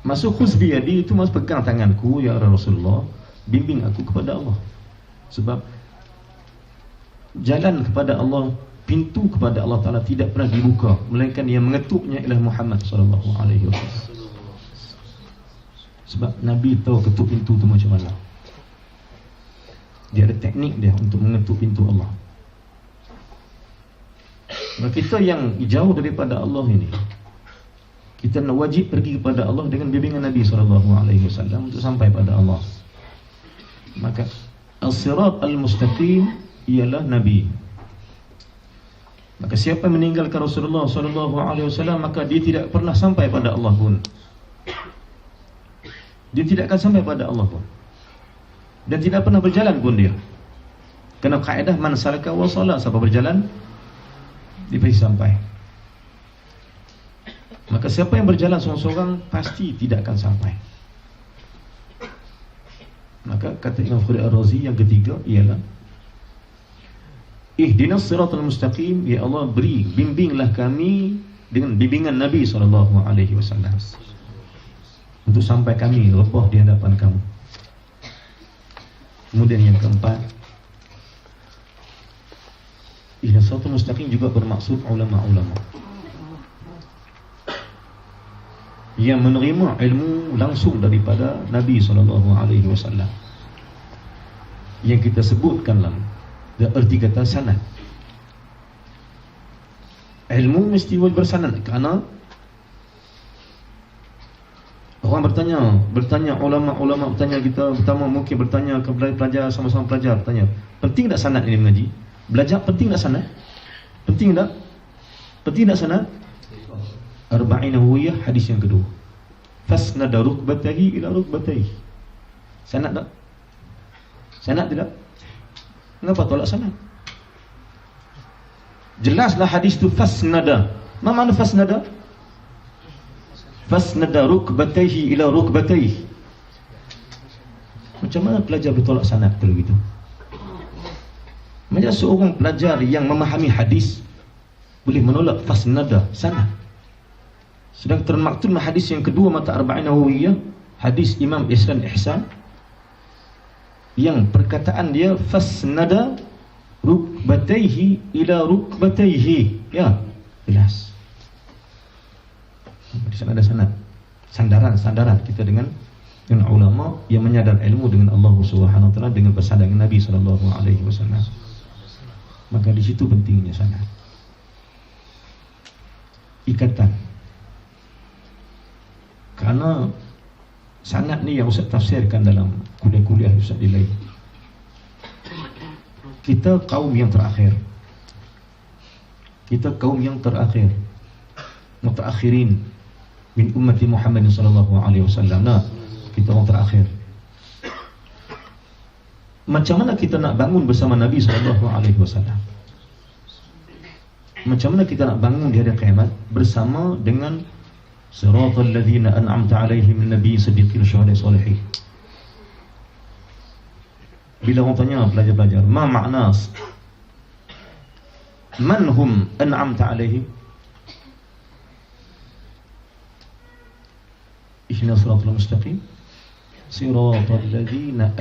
masuk khuz biyadi itu maksud pegang tanganku ya Rasulullah, bimbing aku kepada Allah. Sebab jalan kepada Allah, pintu kepada Allah Ta'ala tidak pernah dibuka, melainkan yang mengetuknya ialah Muhammad SAW. Sebab Nabi tahu ketuk pintu tu macam mana. Dia ada teknik dia untuk mengetuk pintu Allah. Maka kita yang jauh daripada Allah ini, kita nak wajib pergi kepada Allah dengan bimbingan Nabi SAW untuk sampai pada Allah. Maka as-sirat al-mustaqim ialah Nabi. Maka siapa yang meninggalkan Rasulullah SAW, maka dia tidak pernah sampai pada Allah pun. Dia tidak akan sampai pada Allah pun, dan tidak pernah berjalan pun dia. Kerana kaedah man salaka wa sala, siapa berjalan dia pasti sampai. Maka siapa yang berjalan seorang-seorang pasti tidak akan sampai. Maka kata Imam Fakhr Ar-Razi yang ketiga ialah ihdinas siratal mustaqim, ya Allah bimbinglah kami dengan bimbingan Nabi SAW untuk sampai kami rebah di hadapan kamu. Kemudian yang keempat, ihdinas siratal mustaqim juga bermaksud ulama-ulama yang menerima ilmu langsung daripada Nabi SAW, yang kita sebutkan dalam erti kata sanad. Ilmu mesti bersanad, kerana orang bertanya ulama-ulama bertanya kita, pertama mungkin bertanya kepada pelajar, sama-sama pelajar bertanya, penting tak sanad ini mengaji? Belajar penting tak sanad? Penting tak sanad? Arba'in Nawawiyah hadis yang kedua, fasnada rukbatahi ila rukbatahi. Sanad tak? Sanad tidak? Kenapa tolak sanad? Jelaslah hadis tu fasnada. Apa makna fasnada? Fasnada rukbatayhi ila rukbatayhi. Macam mana pelajar bertolak sanad kalau gitu? Macam seorang pelajar yang memahami hadis boleh menolak fasnada sanad? Sedang termaktub hadis yang kedua mata Arba'in Nawawiyah, hadis Imam Ihsan, yang perkataan dia fasnada rukbatayhi ila rukbatayhi. Ya, jelas. Di sana ada sandaran kita dengan ulama yang menyadar ilmu dengan Allah Subhanahu wa taala, dengan bersandar dengan Nabi sallallahu alaihi wasallam. Maka di situ pentingnya sanad. Ikatan. Karena sanad ni yang Ustaz tafsirkan dalam kuliah-kuliah Ustaz di lain. Kita kaum yang terakhir. Kita kaum yang terakhir. Mutaakhirin min ummati Muhammad sallallahu alaihi wasallam. Nah, kita orang terakhir. Macam mana kita nak bangun bersama Nabi sallallahu alaihi wasallam? Macam mana kita nak bangun di hari kiamat bersama dengan siratal ladzina an'amta alaihim min nabiy siddiqin syuhada salihin? Bila orang tanya pelajar-pelajar, ma makna man hum an'amta alaihim? Ihdinas siratal mustaqim. Siratal ladzina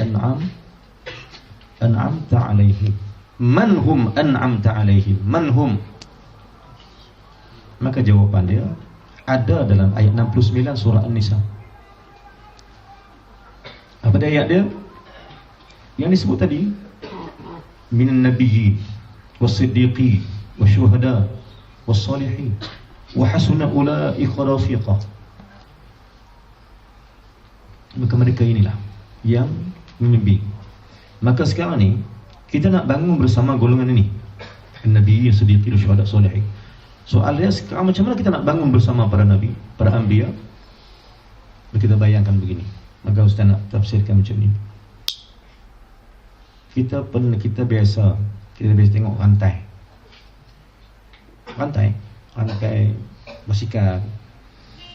an'amta alaihim. Man hum an'amta alaihim? Man hum? Maka jawapan dia ada dalam ayat 69 surah An-Nisa. Apa dia ayat dia? Yang disebut tadi, minan nabiyyin was-siddiqin wasyuhada was-salihin wa hasuna ulaika rafiqa. Maka mereka inilah yang membimbing. Maka sekarang ni kita nak bangun bersama golongan ini, an-nabiyyin, siddiqin, syuhada, salihin. Soalnya sekarang macam mana kita nak bangun bersama para nabi, para anbiya? Kita bayangkan begini. Maka Ustaz nak tafsirkan macam ni. Kita biasa tengok rantai basikal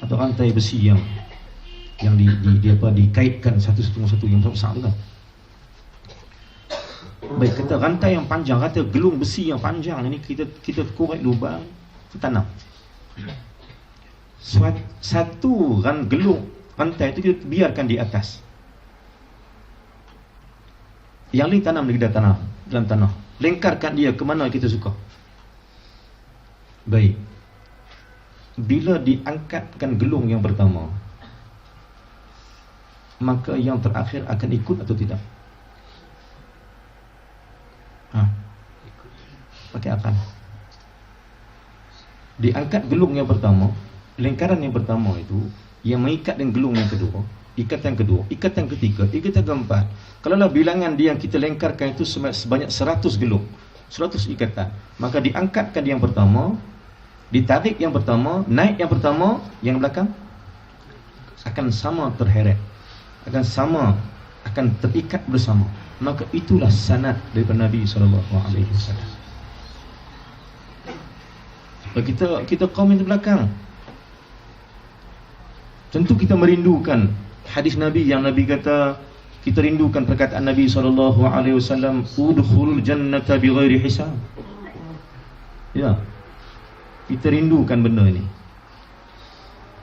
atau rantai besi yang dikaitkan satu sama satu yang besar tu kan. Baik, kata rantai yang panjang, kata gelung besi yang panjang ini kita korek lubang, kita tanam. Satu gelung rantai itu kita biarkan di atas. Yang lain tanam lagi dalam tanah. Lengkarkan dia ke mana kita suka. Baik. Bila diangkatkan gelung yang pertama, maka yang terakhir akan ikut atau tidak? Pakai akal. Diangkat gelung yang pertama, lingkaran yang pertama itu yang mengikat dengan gelung yang kedua, ikatan kedua, ikatan ketiga, ikatan keempat. Kalaulah bilangan dia yang kita lengkarkan itu sebanyak 100 gelung, 100 ikatan, maka diangkatkan yang pertama, ditarik yang pertama, naik yang pertama, yang belakang akan sama terheret, akan terikat bersama. Maka itulah sanad daripada Nabi SAW. Kita kaum yang terbelakang, tentu kita merindukan hadis Nabi yang Nabi kata, kita rindukan perkataan Nabi SAW, udkhulul jannata bighairi hisab. Ya, kita rindukan benda ini.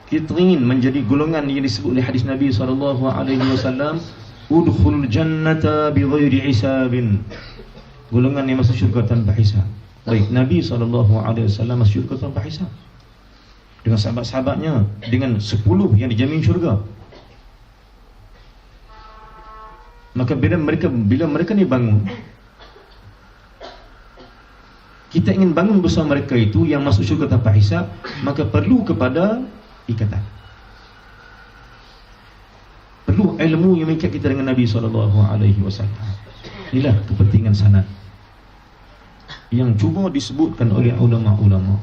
Kita ingin menjadi golongan yang disebut oleh hadis Nabi SAW, udkhulul jannata bighairi hisabin, golongan yang masuk syurga tanpa hisab. Baik, Nabi SAW masuk syurga tanpa hisab dengan sahabat-sahabatnya, dengan 10 yang dijamin syurga. Maka bila mereka ni bangun, kita ingin bangun bersama mereka itu yang masuk syurga tanpa hisab, maka perlu kepada ikatan, perlu ilmu yang mengikat kita dengan Nabi SAW. Inilah kepentingan sanad yang cuba disebutkan oleh ulama-ulama.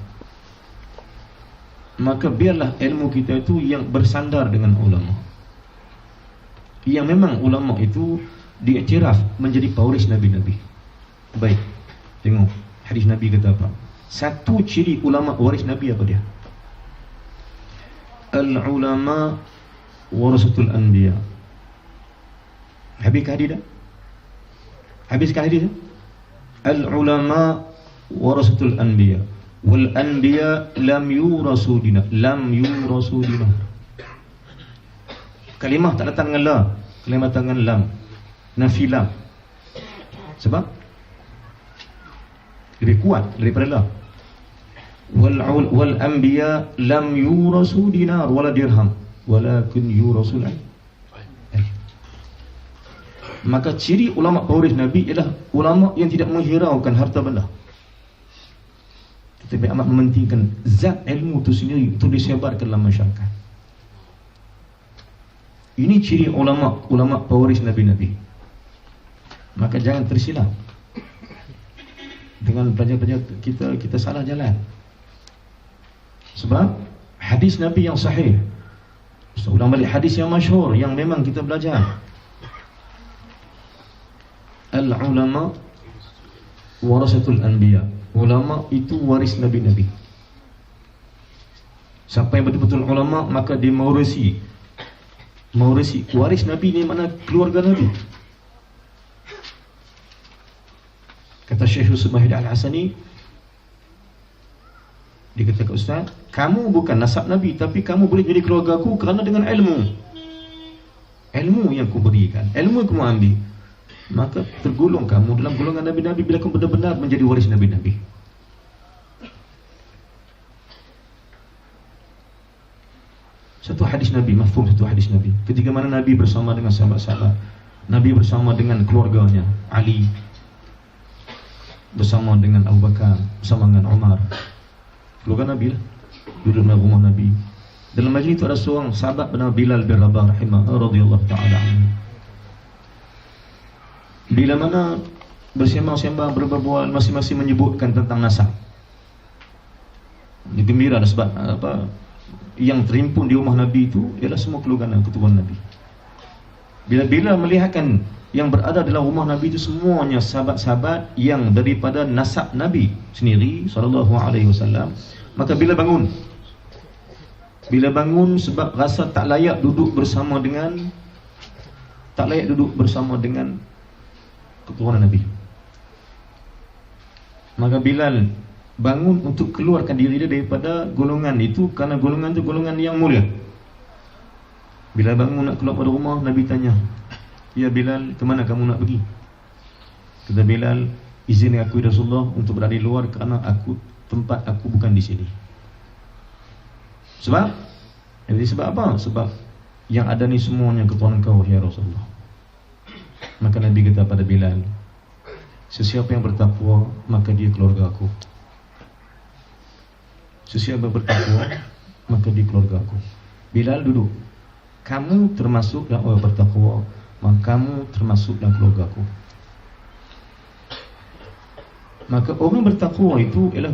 Maka biarlah ilmu kita itu yang bersandar dengan ulama, yang memang ulama itu diiktiraf menjadi pewaris Nabi-Nabi. Baik, tengok hadis Nabi kata apa? Satu ciri ulama waris Nabi apa dia? Al-ulama warasatul anbiya. Habis hadis dah? Habiskan hadis dah? Al-ulama warasatul anbiya wal anbiya lam yurasu dina. Kalimah tak datang dengan la, kalimah datang dengan lam. nafilah. Sebab lebih kuat daripada la. Wal anbiya lam yurasu dinar wala dirham walakin yurasul ilm. Maka ciri ulama pewaris Nabi ialah ulama yang tidak menghiraukan harta benda, tetapi amat mementingkan zat ilmu itu sendiri untuk disebarkan dalam masyarakat. Ini ciri ulama pewaris Nabi-Nabi. Maka jangan tersilap dengan pelajar-pelajar kita salah jalan. Sebab hadis Nabi yang sahih, ulang balik hadis yang masyhur yang memang kita belajar, al-ulama warasatul anbiya. Ulama itu waris Nabi-Nabi. Siapa yang betul-betul ulama, maka dia mewarisi. Waris Nabi ni mana keluarga Nabi. Kata Syekh Yusuf Mahdi Al-Hasani, dia kata, Ustaz, kamu bukan nasab Nabi, tapi kamu boleh jadi keluarga aku kerana dengan ilmu yang aku berikan, ilmu yang kamu ambil, maka tergolong kamu dalam golongan Nabi-Nabi bila kamu benar-benar menjadi waris Nabi-Nabi. Satu hadis Nabi, mafhum satu hadis Nabi, ketika mana Nabi bersama dengan sahabat-sahabat, Nabi bersama dengan keluarganya, Ali bersama dengan Abu Bakar, bersama dengan Umar, keluarga Nabi lah, duduk dalam rumah Nabi. Dalam majlis itu ada seorang sahabat bernama Bilal bin Rabah radhiyallahu ta'ala anhu. Bila mana bersembang-sembang, berbual, masing-masing menyebutkan tentang nasab. Dia gembira sebab yang terhimpun di rumah Nabi itu ialah semua keluarga keturunan Nabi. Bila melihatkan yang berada dalam rumah Nabi itu semuanya sahabat-sahabat yang daripada nasab Nabi sendiri sallallahu alaihi wasallam, maka bila bangun sebab rasa tak layak duduk bersama dengan keturunan Nabi, maka Bilal bangun untuk keluarkan diri dia daripada golongan itu, kerana golongan itu golongan yang mulia. Bila bangun nak keluar pada rumah, Nabi tanya, "Ya Bilal, ke mana kamu nak pergi?" Kata Bilal, "Izin aku ya Rasulullah untuk berada di luar kerana tempat aku bukan di sini." Sebab apa? Sebab yang ada ni semuanya keturunan kau ya Rasulullah. Maka Nabi kata pada Bilal, "Sesiapa yang bertakwa, maka dia keluarga aku. Sesiapa yang bertakwa, maka dia keluarga aku." Bilal duduk. Kamu termasuk yang orang bertakwa, maka kamu termasuk dalam keluarga aku. Maka orang bertakwa itu ialah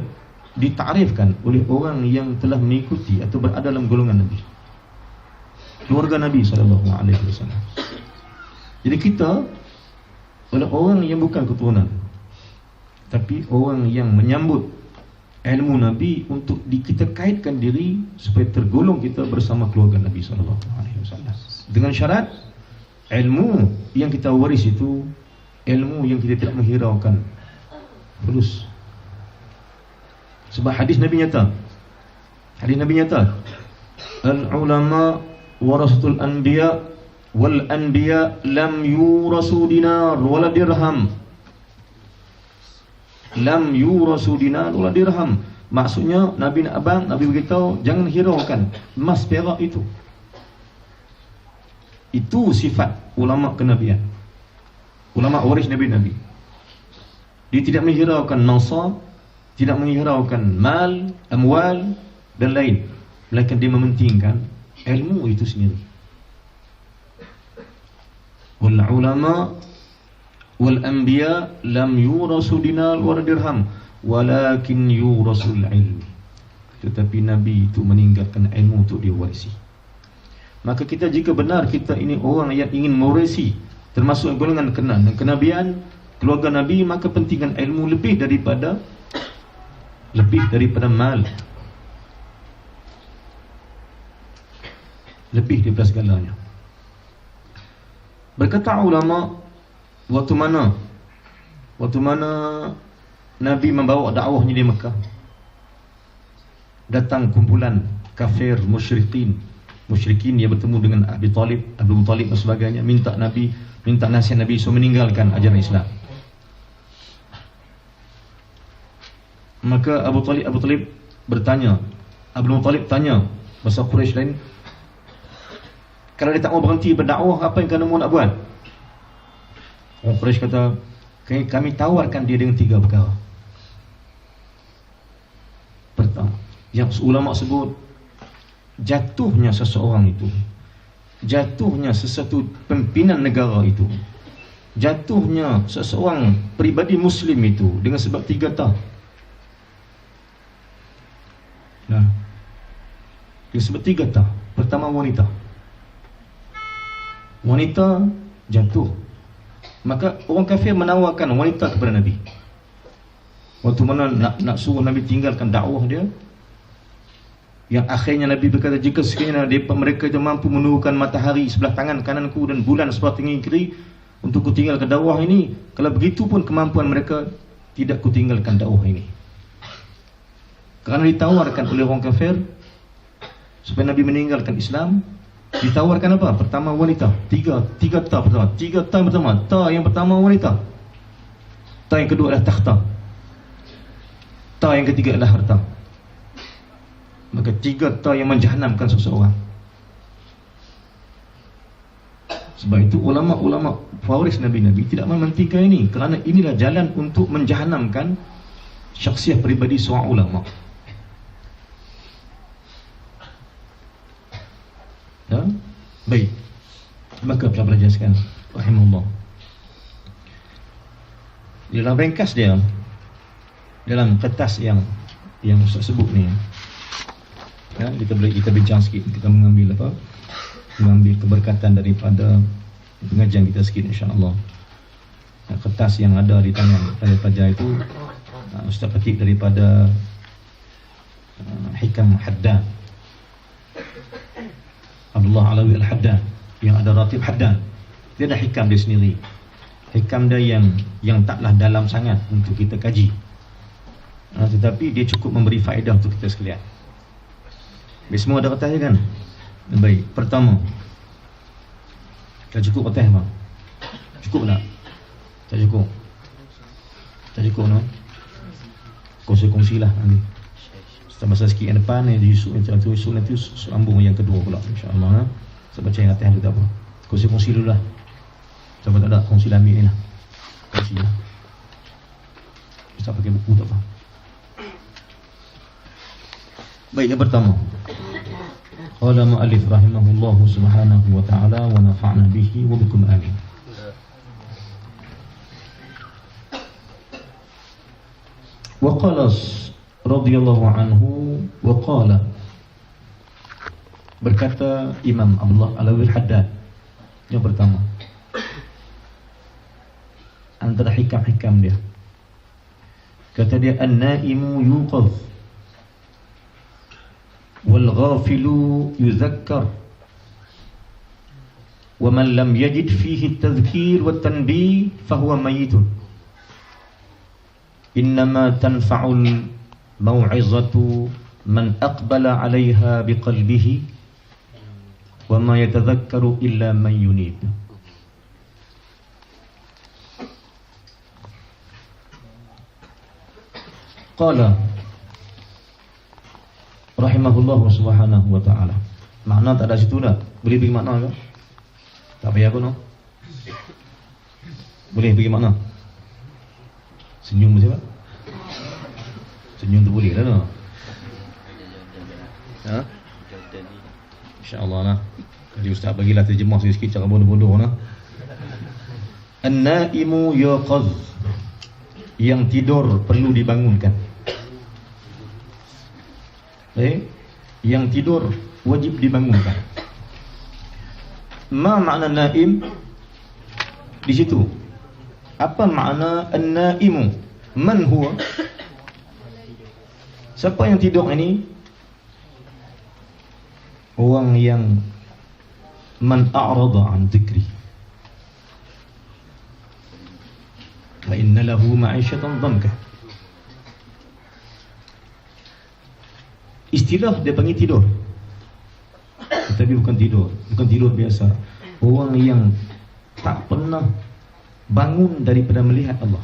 ditarifkan oleh orang yang telah mengikuti atau berada dalam golongan Nabi, keluarga Nabi SAW. Jadi kita adalah orang yang bukan keturunan, tapi orang yang menyambut ilmu Nabi untuk kita kaitkan diri supaya tergolong kita bersama keluarga Nabi SAW. Dengan syarat ilmu yang kita waris itu ilmu yang kita tidak menghiraukan fulus. Sebab hadis Nabi nyata, al-ulama warasatul anbiya wal anbiya lam yurasu dinar wala dirham. Lam yurasu dinar wala dirham. Maksudnya Nabi beritahu jangan hiraukan emas perak itu. Itu sifat ulama kenabian, ulama waris Nabi-Nabi. Dia tidak menghiraukan mansab, tidak menghiraukan mal, amwal dan lain, melainkan dia mementingkan ilmu itu sendiri. Wal ulama wal anbiya lam yurasu dinar wala dirham walakin yurasul ilm. Tetapi Nabi itu meninggalkan ilmu untuk diwarisi. Maka kita jika benar kita ini orang yang ingin mewarisi termasuk golongan kenabian, keluarga Nabi, maka pentingkan ilmu lebih daripada mal, lebih daripada segalanya. Berkata ulama, waktu mana Nabi membawa dakwahnya di Mekah, datang kumpulan kafir musyrikin musyrikin, dia bertemu dengan Abi Talib, Abu Talib dan sebagainya, minta nasihat Nabi supaya meninggalkan ajaran Islam. Maka Abu Talib bertanya, Abu Talib tanya bahasa Quraisy lain, kalau dia tak mau berhenti berdakwah, apa yang kamu nak buat? Orang Quraisy kata, kami tawarkan dia dengan 3 perkara. Pertama, yang ulama sebut, jatuhnya seseorang itu, jatuhnya sesuatu pimpinan negara itu, jatuhnya seseorang peribadi Muslim itu dengan sebab 3 tak. Nah, dengan sebab 3 tak. Pertama, wanita jatuh. Maka orang kafir menawarkan wanita kepada Nabi. Waktu mana nak suruh Nabi tinggalkan dakwah dia, yang akhirnya Nabi berkata, jika sekiranya mereka itu mampu menurunkan matahari sebelah tangan kananku dan bulan sebelah tangan kiri untuk ku tinggalkan dakwah ini, kalau begitu pun kemampuan mereka, tidak ku tinggalkan dakwah ini. Kerana ditawarkan oleh orang kafir supaya Nabi meninggalkan Islam. Ditawarkan apa? Pertama, wanita. Tiga ta pertama. 3 ta pertama. Ta yang pertama wanita. Ta yang kedua adalah takhta. Ta yang ketiga adalah harta. Maka 3 ta yang menjahanamkan seseorang. Sebab itu ulama-ulama pewaris Nabi-Nabi tidak mementingkan ini, kerana inilah jalan untuk menjahanamkan syakhsiah peribadi seorang ulama. Ya? Baik. Maka pelajar sekalian, rahimahullah, dalam ringkas dia, dalam kertas yang Ustaz sebut ni, ya, kita bincang sikit, kita mengambil keberkatan daripada pengajian kita sikit, insya-Allah. Kertas yang ada di tangan pelajar itu, Ustaz petik daripada Hikam Haddad, Abdullah Alawi Al-Haddad, yang ada Ratib Haddad. Dia ada hikam dia sendiri. Hikam dia yang taklah dalam sangat untuk kita kaji, tetapi dia cukup memberi faedah untuk kita sekalian. Semua ada kertas kan? Baik. Pertama, dah cukup kertas bang? Cukup tak? Tak cukup? Tak cukup no? Kongsi-kongsilah nanti. Masa sikit yang depan ni diusuk nanti sambung yang kedua pula, insya-Allah. Saya baca yang atas dulu tak apa. Kongsi dulu lah. Siapa tak ada kongsi ambil ni lah. Kongsi lah. Ustaz pakai buku tak apa. Baik, yang pertama, qala mu'allif rahimahullahu subhanahu wa ta'ala wa nafa'na bihi wa bikum amin. Wa qala radhiyallahu anhu wa qala, berkata Imam Abdullah Alawi Al-Haddad, yang pertama antara hikam-hikam dia, kata dia, an-naimu yuqadh wal ghafilu yuzakkar wa man lam yajid fihi at-tadhkir wa at-tanbih fahuwa mayyitun innama tanfa'ul mau'izatu man aqbala 'alayha biqalbihi wa ma yatadhakkaru illa man yunib. Qala rahimahullah subhanahu wa ta'ala. Makna tak ada situ dah. Boleh bagi makna ke? Tak payah pun no? Boleh bagi makna? Senyum siapa? Senyum tu boleh lah no? Ha? InsyaAllah lah. Jadi Ustaz bagilah terjemah sikit cara bodoh-bodoh lah. An-naimu yaqadh, yang tidur perlu dibangunkan. Yang tidur wajib dibangunkan. Ma makna naim di situ? Apa makna an-naimu? Man huwa? Siapa yang tidur ini? Orang yang man a'rada an dzikri fa inna lahu ma'ishatan dhanka. Istilah dia panggil tidur. Tetapi bukan tidur biasa. Orang yang tak pernah bangun daripada melihat Allah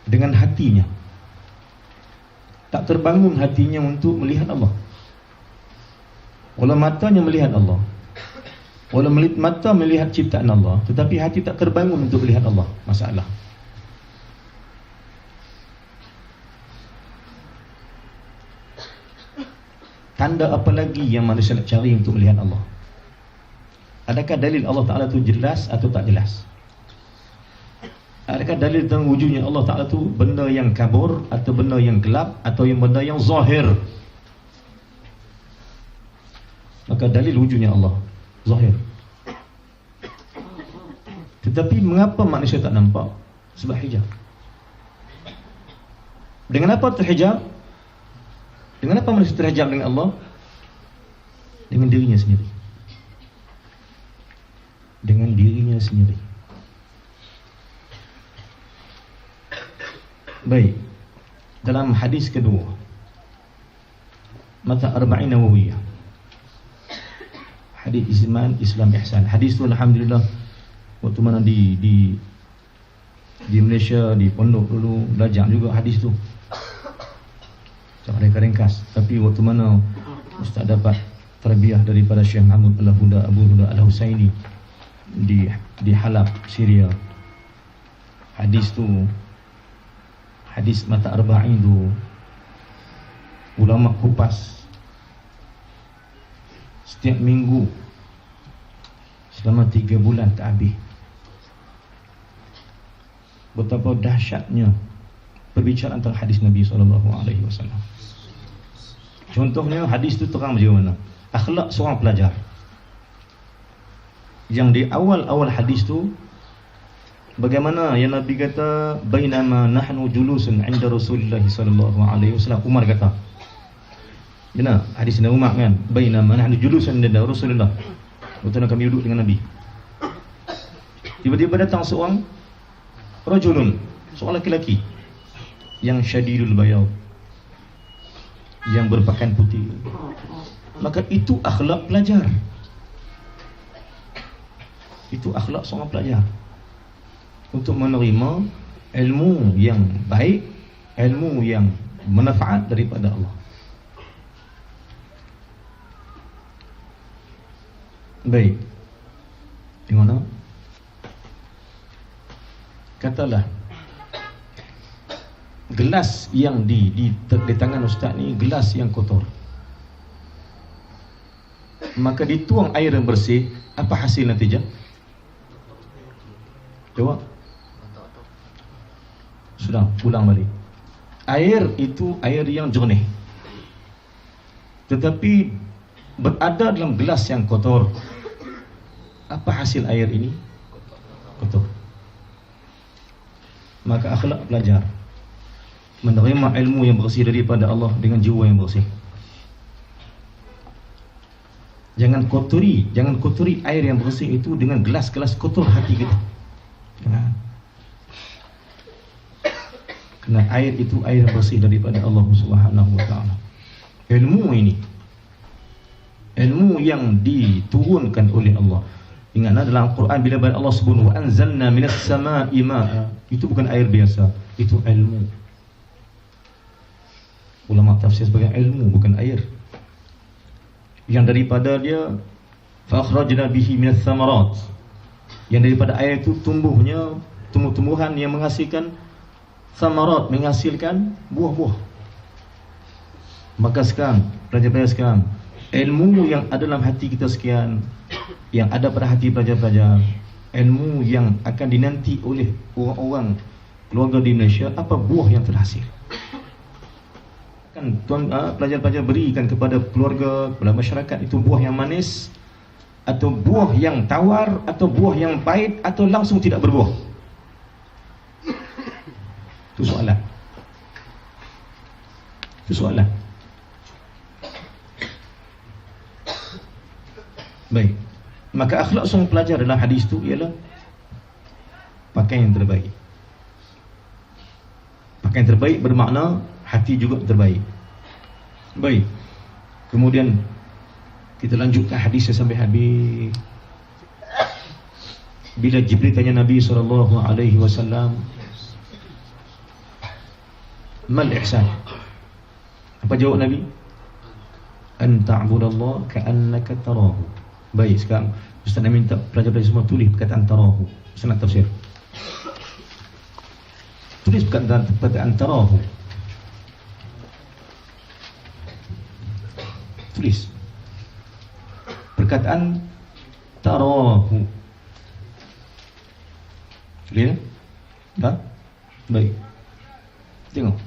dengan hatinya, tak terbangun hatinya untuk melihat Allah. Walau matanya melihat Allah, walau mata melihat ciptaan Allah, tetapi hati tak terbangun untuk melihat Allah. Masalah. Tanda apa lagi yang manusia nak cari untuk melihat Allah? Adakah dalil Allah Ta'ala tu jelas atau tak jelas? Adakah dalil tentang wujudnya Allah Ta'ala tu benda yang kabur, atau benda yang gelap, atau yang benda yang zahir? Maka dalil wujudnya Allah zahir. Tetapi mengapa manusia tak nampak? Sebab hijab. Dengan apa terhijab? Dengan apa manusia terhijab dengan Allah? Dengan dirinya sendiri. Dengan dirinya sendiri. Baik. Dalam hadis kedua, Mata Arba'in Nawawiyah, hadis Islam Ihsan. Hadis tu alhamdulillah waktu mana di Malaysia, di pondok dulu belajar juga hadis tu. Tak ada ringkas. Tapi waktu mana Ustaz dapat tarbiyah daripada Syekh Mahmud Al-Huda, Abu Huda Al-Husaini di Halab, Syria. Hadis tu, hadis Mata Arba'in tu, ulama kupas setiap minggu selama 3 bulan tak habis. Betapa dahsyatnya perbicaraan tentang hadis Nabi SAW. Contohnya hadis tu terang macam mana akhlak seorang pelajar. Yang di awal-awal hadis tu, bagaimana yang Nabi kata, bainama nahnu julusun 'inda Rasulillah sallallahu alaihi wasallam. Umar kata, benar hadis Nabi Umar kan, bainama nahnu julusun 'inda Rasulillah. Waktu kami duduk dengan Nabi, tiba-tiba datang seorang rajulun, seorang laki-laki yang syadidul bayad, yang berpakaian putih. Maka itu akhlak pelajar. Itu akhlak seorang pelajar untuk menerima ilmu yang baik, ilmu yang manfaat daripada Allah. Baik. Di mana? Katalah gelas yang di tangan ustaz ni gelas yang kotor, maka dituang air yang bersih, apa hasil natijah? Jawab. Sudah, ulang balik. Air itu air yang jernih, tetapi berada dalam gelas yang kotor. Apa hasil air ini? Kotor. Maka akhlak pelajar menerima ilmu yang bersih daripada Allah dengan jiwa yang bersih. Jangan kotori air yang bersih itu dengan gelas-gelas kotor hati kita. Kerana air itu air bersih daripada Allah Subhanahu wa taala. Ilmu ini, ilmu yang diturunkan oleh Allah. Ingatlah dalam Al-Quran bila Allah sebut wa anzalna minas sama'i ma'a, itu bukan air biasa, itu ilmu. Ulama tafsir sebagai ilmu, bukan air. Yang daripada dia fa akhrajna bihi minas samarat, yang daripada air itu tumbuhnya tumbuh-tumbuhan yang menghasilkan samarat, menghasilkan buah-buah. Maka sekarang, pelajar-pelajar sekarang, ilmu yang ada dalam hati kita sekian, yang ada pada hati pelajar-pelajar, ilmu yang akan dinanti oleh orang-orang keluarga di Malaysia, apa buah yang terhasil? Kan tuan pelajar-pelajar berikan kepada keluarga, kepada masyarakat, itu buah yang manis, atau buah yang tawar, atau buah yang pahit, atau langsung tidak berbuah? Itu soalan. Itu soalan. Baik. Maka akhlak seorang pelajar dalam hadis itu ialah pakaian yang terbaik. Pakaian terbaik bermakna hati juga terbaik. Baik. Kemudian kita lanjutkan hadisnya sampai habis. Bila Jibril tanya Nabi SAW, mal ihsan? Apa jawab Nabi? An ta'budallah ka'annaka tarahu. Baik, sekarang Ustaz nak minta pelajar-pelajar semua tulis perkataan tarahu. Ustaz nak tafsir. Tulis perkataan tarahu. Tulis perkataan tarahu. Clear? Tak? Baik. Tengok.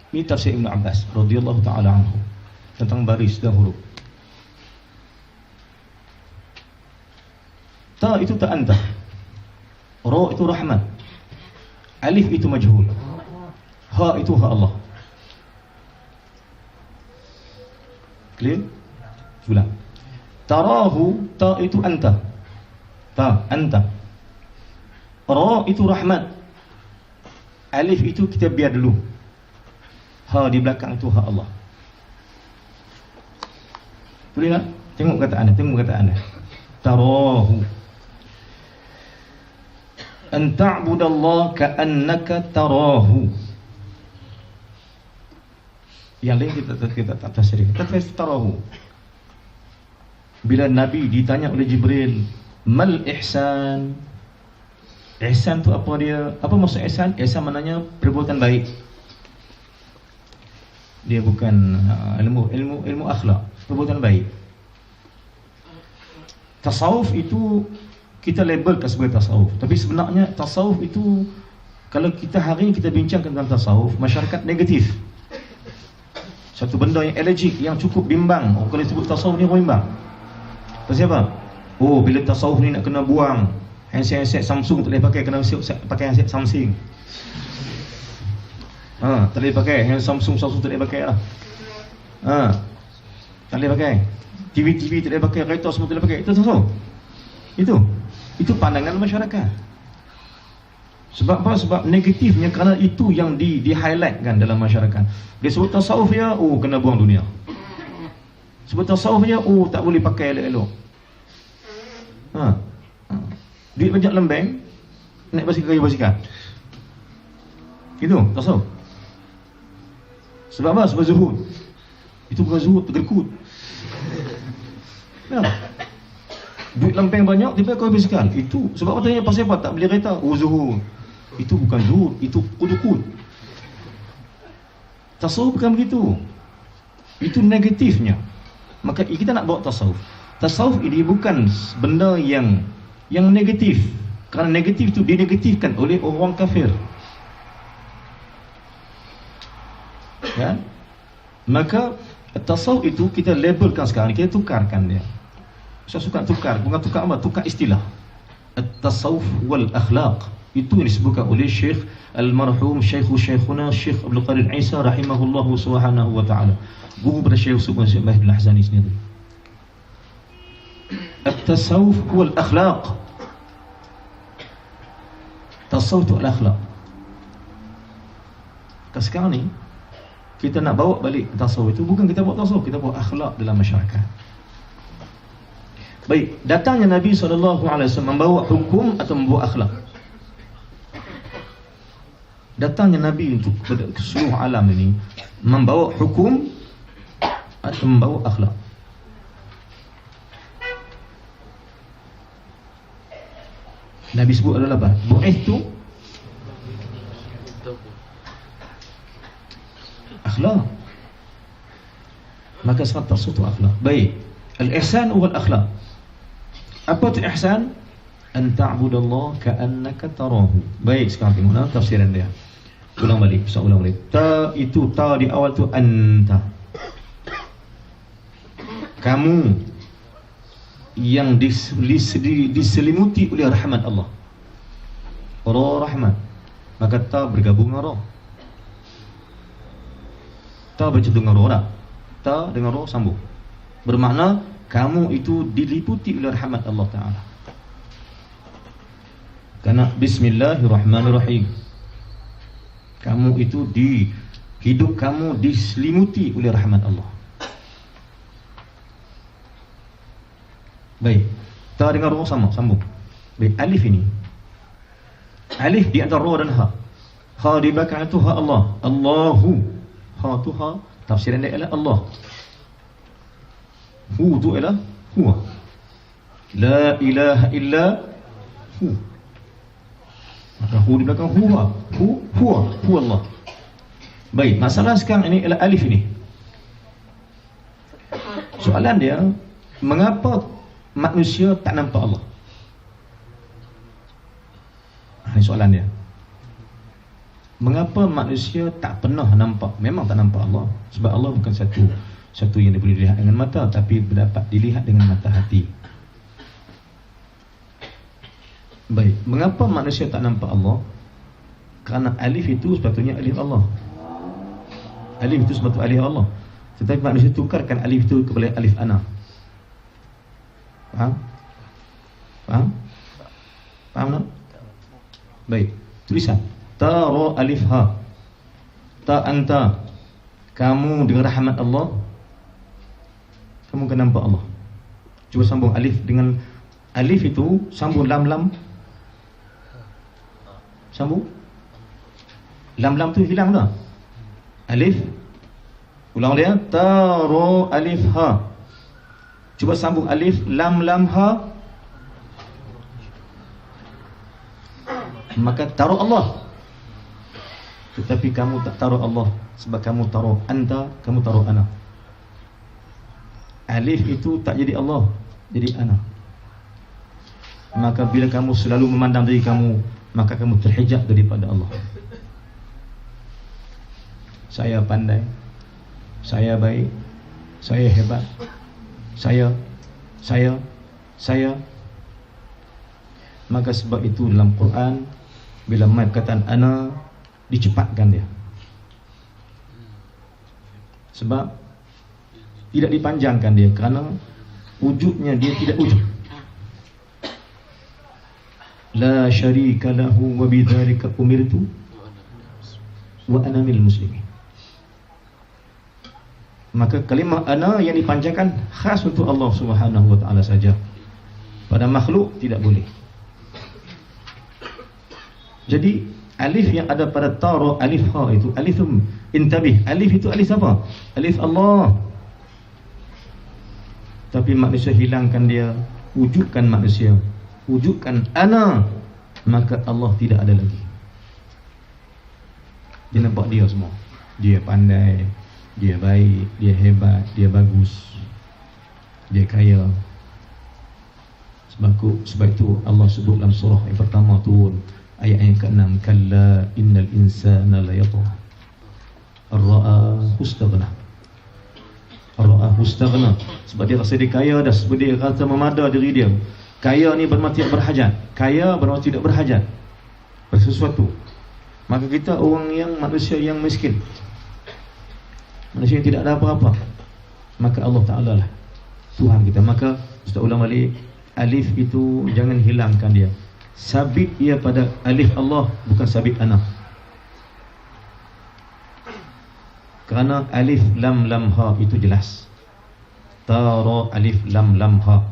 Ini tafsir Ibn Abbas radhiyallahu ta'ala anhu tentang baris dan huruf. Ta itu ta anta. Ra itu rahmat. Alif itu majhul. Ha itu ha Allah. Clear? Ulang. Tarahu, ta itu anta. Ta, anta. Ra itu rahmat. Alif itu kita biar dulu. Ha di belakang itu ha Allah. Boleh tak? Tengok kataan dia. Tarahu. An ta'budallah ka'annaka tarahu. Yang lain kita tak tafsir. Kita tafsir tarahu. Bila Nabi ditanya oleh Jibril, mal ihsan? Ihsan tu apa dia? Apa maksud ihsan? Ihsan maknanya perbuatan baik. Dia bukan ilmu akhlak, perbuatan baik. Tasawuf itu kita labelkan sebagai tasawuf, tapi sebenarnya tasawuf itu, kalau kita hari ini kita bincangkan tentang tasawuf, masyarakat negatif. Satu benda yang allergic, yang cukup bimbang. Kalau disebut tasawuf ni orang bimbang. Pasal apa? Oh, bila tasawuf ni nak kena buang handset Samsung, tak boleh pakai, kena pakai handset Samsung. Tak boleh pakai Samsung tak boleh pakai lah. Tak boleh pakai TV tak boleh pakai, kereta semua tak boleh pakai. Itu tasawuf. Itu pandangan masyarakat. Sebab apa? Sebab negatifnya, kerana itu yang di-highlightkan dalam masyarakat. Dia sebut tasawuf ya, kena buang dunia. Sebut tasawuf ya, tak boleh pakai elok-elok. Duit banyak lembeng, naik basikal. Itu tasawuf. Sebab apa? Sebab zuhud. Itu bukan zuhud, tergerkut. Ya. Duit lembeng banyak, dia pakai basikal. Itu sebab apa? Tanya pasal apa? Tak beli kereta. Zuhud. Itu bukan zuhud, itu kudukut. Tasawuf bukan begitu. Itu negatifnya. Maka kita nak bawa tasawuf. Tasawuf ini bukan benda yang negatif. Kerana negatif itu dinegatifkan oleh orang kafir. Kan? Maka tasawuf itu kita labelkan sekarang, kita tukarkan dia. Saya suka tukar, bukan tukar apa? Tukar istilah. At-tasawuf wal akhlaq. Itu yang disebutkan oleh Syekh Al-Marhum Syekhuna Syekh Abdul Qadir Isa rahimahullahu subhanahu wa ta'ala, guru pada Syekh Subhan Syekh Mahdi Al-Ahzani sendiri. At-tasawuf wal akhlaq. Tasawuf itu al-akhlaq. Sekarang ni kita nak bawa balik tasawuf itu, bukan kita bawa tasawuf, kita bawa akhlak dalam masyarakat. Baik, datangnya Nabi SAW membawa hukum atau membawa akhlak. Datangnya Nabi untuk seluruh alam ini membawa hukum atau membawa akhlak. Nabi sebut adalah apa? Bu'ithu akhlak. Maka sifat tasawuf akhlak. Baik, al-ihsan wal akhlak. Apa tu ihsan? An ta'budallah ka'annaka tarahu. Baik, sekarang tengok tafsiran dia. Ulang balik. Ta itu, ta di awal tu anta. Kamu yang diselimuti oleh rahmat Allah. Ra rahmat. Maka ta bergabung dengan ra. Ta bercampur dengan ra. Ta dengan ra sambung. Bermakna kamu itu diliputi oleh rahmat Allah Ta'ala. Karena bismillahirrahmanirrahim, kamu itu Hidup kamu diselimuti oleh rahmat Allah. Baik, ta dengan ra sama, sambung. Baik, alif ini. Alif di antara ra dan ha. Ha di belakang itu ha Allah. Allahu. Ha tu ha, tafsiran dia ialah Allah. Hu tu ialah huwa. La ilaha illa hu. Maka hu di belakang huwa. Huwa Allah. Baik, masalah sekarang ini ialah alif ini. Soalan dia, mengapa manusia tak nampak Allah? Ini soalan dia. Mengapa manusia tak pernah nampak? Memang tak nampak Allah. Sebab Allah bukan satu yang boleh dilihat dengan mata, tapi dapat dilihat dengan mata hati. Baik, mengapa manusia tak nampak Allah? Kerana alif itu sepatutnya alif Allah. Alif itu sepatutnya alif Allah. Tetapi manusia tukarkan alif itu kepada alif ana. Faham? Faham tak? Baik, tulisan ta ra alif ha. Ta anta, kamu dengan rahmat Allah, kamu akan nampak Allah. Cuba sambung alif dengan alif itu, sambung lam. Sambung lam tu hilang dah. Alif, ulang dia, ta ra alif ha. Cuba sambung alif lam ha, maka taruh Allah. Tetapi kamu tak taruh Allah, sebab kamu taruh anta, kamu taruh ana. Alif itu tak jadi Allah, jadi ana. Maka bila kamu selalu memandang diri kamu, maka kamu terhijab daripada Allah. Saya pandai, saya baik, saya hebat, saya. Maka sebab itu dalam Quran, bila mai perkataan ana, dicepatkan dia. Sebab tidak dipanjangkan dia, kerana wujudnya dia tidak wujud. La syarika lahu wa bidzalika umirtu wa ana minal muslimin. Maka kalimah ana yang dipanjangkan khas untuk Allah Subhanahu wa taala saja. Pada makhluk tidak boleh. Jadi alif yang ada pada ta ra alif ha itu alif intabih. Alif itu alif apa? Alif Allah. Tapi manusia hilangkan dia, wujudkan manusia, wujudkan ana, maka Allah tidak ada lagi. Dia nampak dia semua. Dia pandai, dia baik, dia hebat, dia bagus, dia kaya. Sebab itu Allah sebut dalam surah yang pertama turun, ayat yang ke-6, kalla innal insana la yatgha ar-ra'ahu istaghna. Ar-ra'ahu istaghna. Sebab dia rasa dia kaya dah, sebab dia rasa memada diri dia. Kaya ni bermakna tidak berhajat. Kaya bermakna tidak berhajat pada sesuatu. Maka kita orang yang manusia yang miskin, manusia yang tidak ada apa-apa, maka Allah Ta'ala lah Tuhan kita. Maka Ustaz ulang balik, alif itu jangan hilangkan dia. Sabit ia pada alif Allah, bukan sabit ana. Kerana alif lam ha itu jelas. Tara alif lam ha.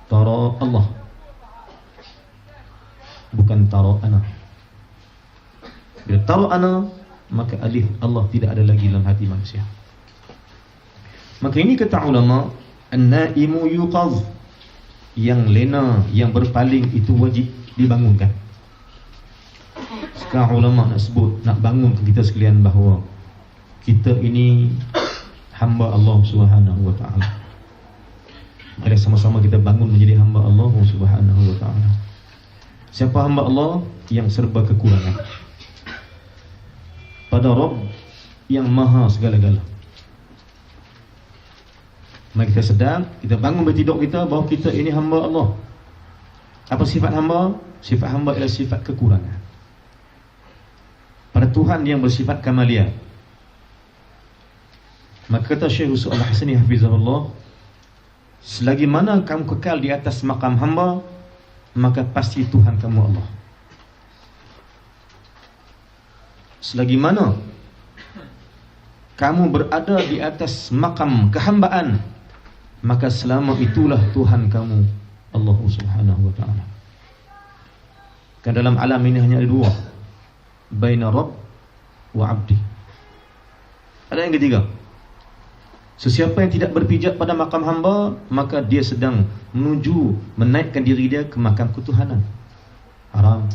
Tara Allah, bukan tara ana. Bila tara ana, maka alif Allah tidak ada lagi dalam hati manusia. Maka ini kata ulama, an-naimu yuqaz, yang lena, yang berpaling itu wajib dibangunkan. Sekarang ulama nak sebut, nak bangun kita sekalian bahawa kita ini hamba Allah Subhanahu wa ta'ala. Mari sama-sama kita bangun menjadi hamba Allah Subhanahu wa ta'ala. Siapa hamba Allah? Yang serba kekurangan pada Rabb yang maha segala-gala. Mari kita sedar, kita bangun bertidur kita bahawa kita ini hamba Allah. Apa sifat hamba? Sifat hamba ialah sifat kekurangan pada Tuhan yang bersifat kamalia. Maka kata Syekh Yusuf Al-Hasani hafizahullah, selagi mana kamu kekal di atas maqam hamba, maka pasti Tuhan kamu Allah. Selagi mana kamu berada di atas makam kehambaan, maka selama itulah Tuhan kamu, Allah Subhanahu wa ta'ala. Kan dalam alam ini hanya ada dua, baina Rabb wa abdi. Ada yang ketiga, sesiapa yang tidak berpijak pada makam hamba, maka dia sedang menuju menaikkan diri dia ke makam ketuhanan. Haram.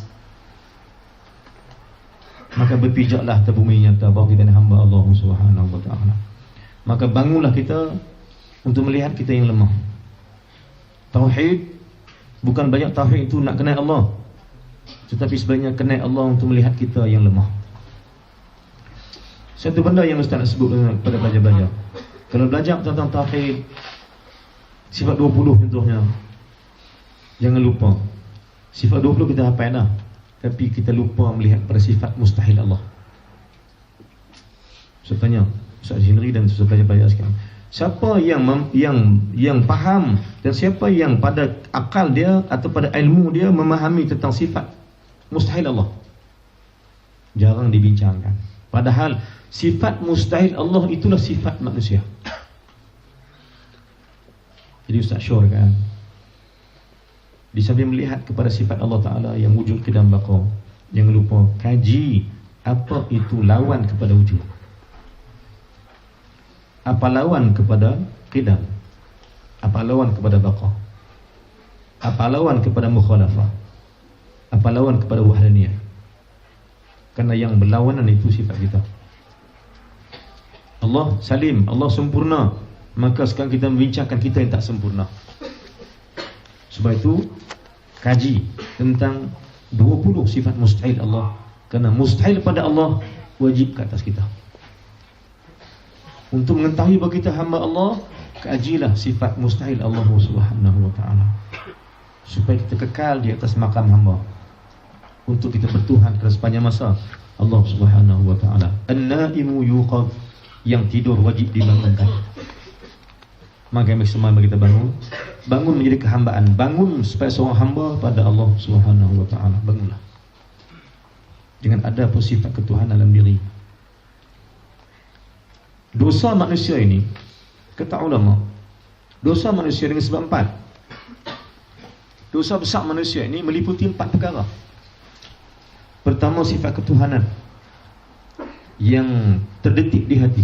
Maka berpijaklah atas bumi nyata bahawa kita ni hamba Allah Subhanahu wa ta'ala. Maka bangunlah kita untuk melihat kita yang lemah. Tauhid bukan banyak tauhid itu nak kenal Allah, tetapi sebenarnya kenal Allah untuk melihat kita yang lemah. Satu benda yang Ustaz nak sebut kepada pelajar-pelajar, kalau belajar tentang tauhid sifat 20 contohnya, jangan lupa sifat 20 kita hafal dah, tapi kita lupa melihat pada sifat mustahil Allah. Saya tanya Ustaz Jinri dan Ustaz pelajar-pelajar sekarang, siapa yang faham dan siapa yang pada akal dia atau pada ilmu dia memahami tentang sifat mustahil Allah? Jarang dibincangkan. Padahal sifat mustahil Allah itulah sifat manusia. Jadi Ustaz sure kan, di samping melihat kepada sifat Allah Ta'ala yang wujud ke dalam baqarah, jangan lupa kaji apa itu lawan kepada wujud, apa lawan kepada qidam, apa lawan kepada baqa, apa lawan kepada mukhalafah, apa lawan kepada wahdaniyah. Kerana yang berlawanan itu sifat kita. Allah salim, Allah sempurna, maka sekarang kita membincangkan kita yang tak sempurna. Sebab itu kaji tentang 20 sifat mustahil Allah, kerana mustahil pada Allah wajib ke atas kita. Untuk mengetahui bahawa kita hamba Allah, kajilah sifat mustahil Allah Subhanahu wa ta'ala, supaya kita kekal di atas makam hamba, untuk kita bertuhan kerana sepanjang masa. Allah Subhanahu wa ta'ala, an-naimu yuqadh, yang tidur wajib dibangunkan. Maka semua kita bangun menjadi kehambaan, bangun supaya seorang hamba pada Allah Subhanahu wa ta'ala. Bangunlah dengan ada sifat ketuhanan dalam diri. Dosa manusia ini, kata ulama, dosa manusia dengan sebab 4. Dosa besar manusia ini meliputi 4 perkara. Pertama, sifat ketuhanan yang terdetik di hati.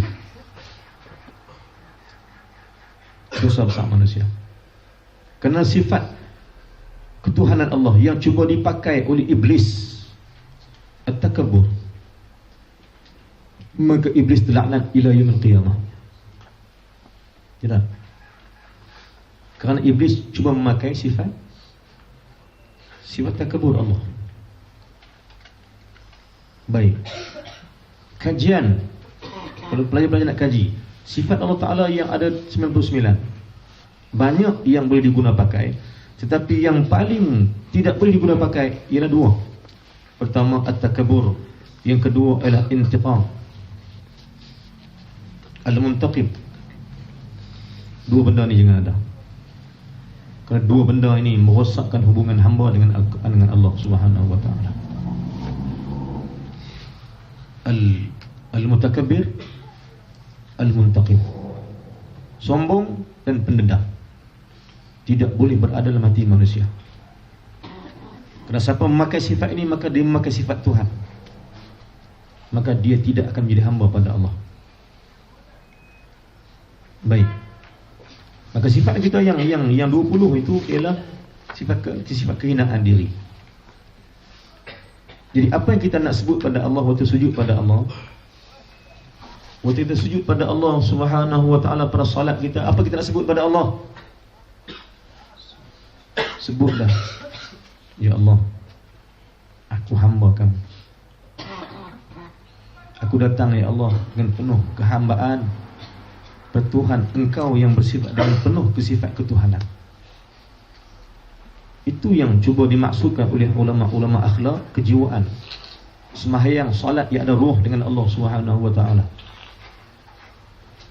Dosa besar manusia kerana sifat ketuhanan Allah yang cuba dipakai oleh iblis, at-takabbur, maka iblis terlaknat ila yaumil qiyamah. Tidak, kerana iblis cuba memakai sifat takabur Allah. Baik, kajian, kalau pelajar-pelajar nak kaji sifat Allah Ta'ala yang ada 99, banyak yang boleh diguna pakai, tetapi yang paling tidak boleh diguna pakai ialah 2. Pertama, at-takabur. Yang kedua adalah intiqam, al-muntaqib. 2 benda ni jangan ada, kerana 2 benda ini merosakkan hubungan hamba dengan Allah Subhanahu wa ta'ala. Al-mutakabbir, al-muntaqib, sombong dan pendendam, tidak boleh berada dalam hati manusia. Kerana siapa memakai sifat ini, maka dia memakai sifat Tuhan, maka dia tidak akan menjadi hamba pada Allah. Baik, maka sifat kita yang 20 itu ialah sifat kehinaan diri. Jadi apa yang kita nak sebut pada Allah waktu sujud pada Allah, waktu kita sujud pada Allah Subhanahu wa ta'ala pada salat kita, apa kita nak sebut pada Allah? Sebutlah, ya Allah, aku hamba kamu, aku datang ya Allah dengan penuh kehambaan, Tuhan engkau yang bersifat dengan penuh kesifat ketuhanan. Itu yang cuba dimaksudkan oleh ulama-ulama akhlak, kejiwaan. Sembahyang, salat yang ada ruh dengan Allah Subhanahu wa ta'ala.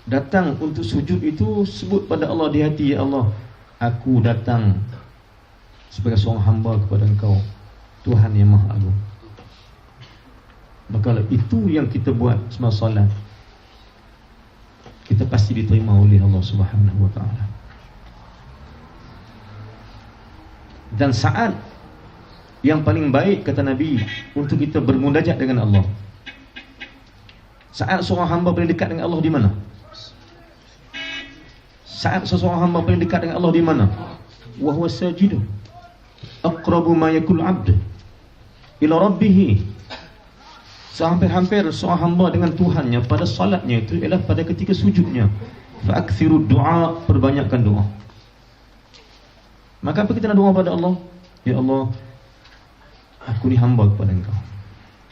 Datang untuk sujud itu sebut pada Allah di hati, ya Allah, aku datang sebagai seorang hamba kepada engkau, Tuhan yang Maha Agung. Maka itu yang kita buat semasa salat. kita pasti diterima oleh Allah Subhanahu wa taala. Dan saat yang paling baik, kata Nabi, untuk kita bermunajat dengan Allah, saat seorang hamba paling dekat dengan Allah di mana? Saat seseorang hamba paling dekat dengan Allah di mana? Wa huwa sajid, aqrabu ma yakul 'abd ila rabbih. Hampir-hampir seorang hamba dengan Tuhannya pada salatnya itu ialah pada ketika sujudnya. Fa akthiru du'a, perbanyakkan doa. Maka apa kita nak doa pada Allah? Ya Allah, aku ni hamba kepada Engkau.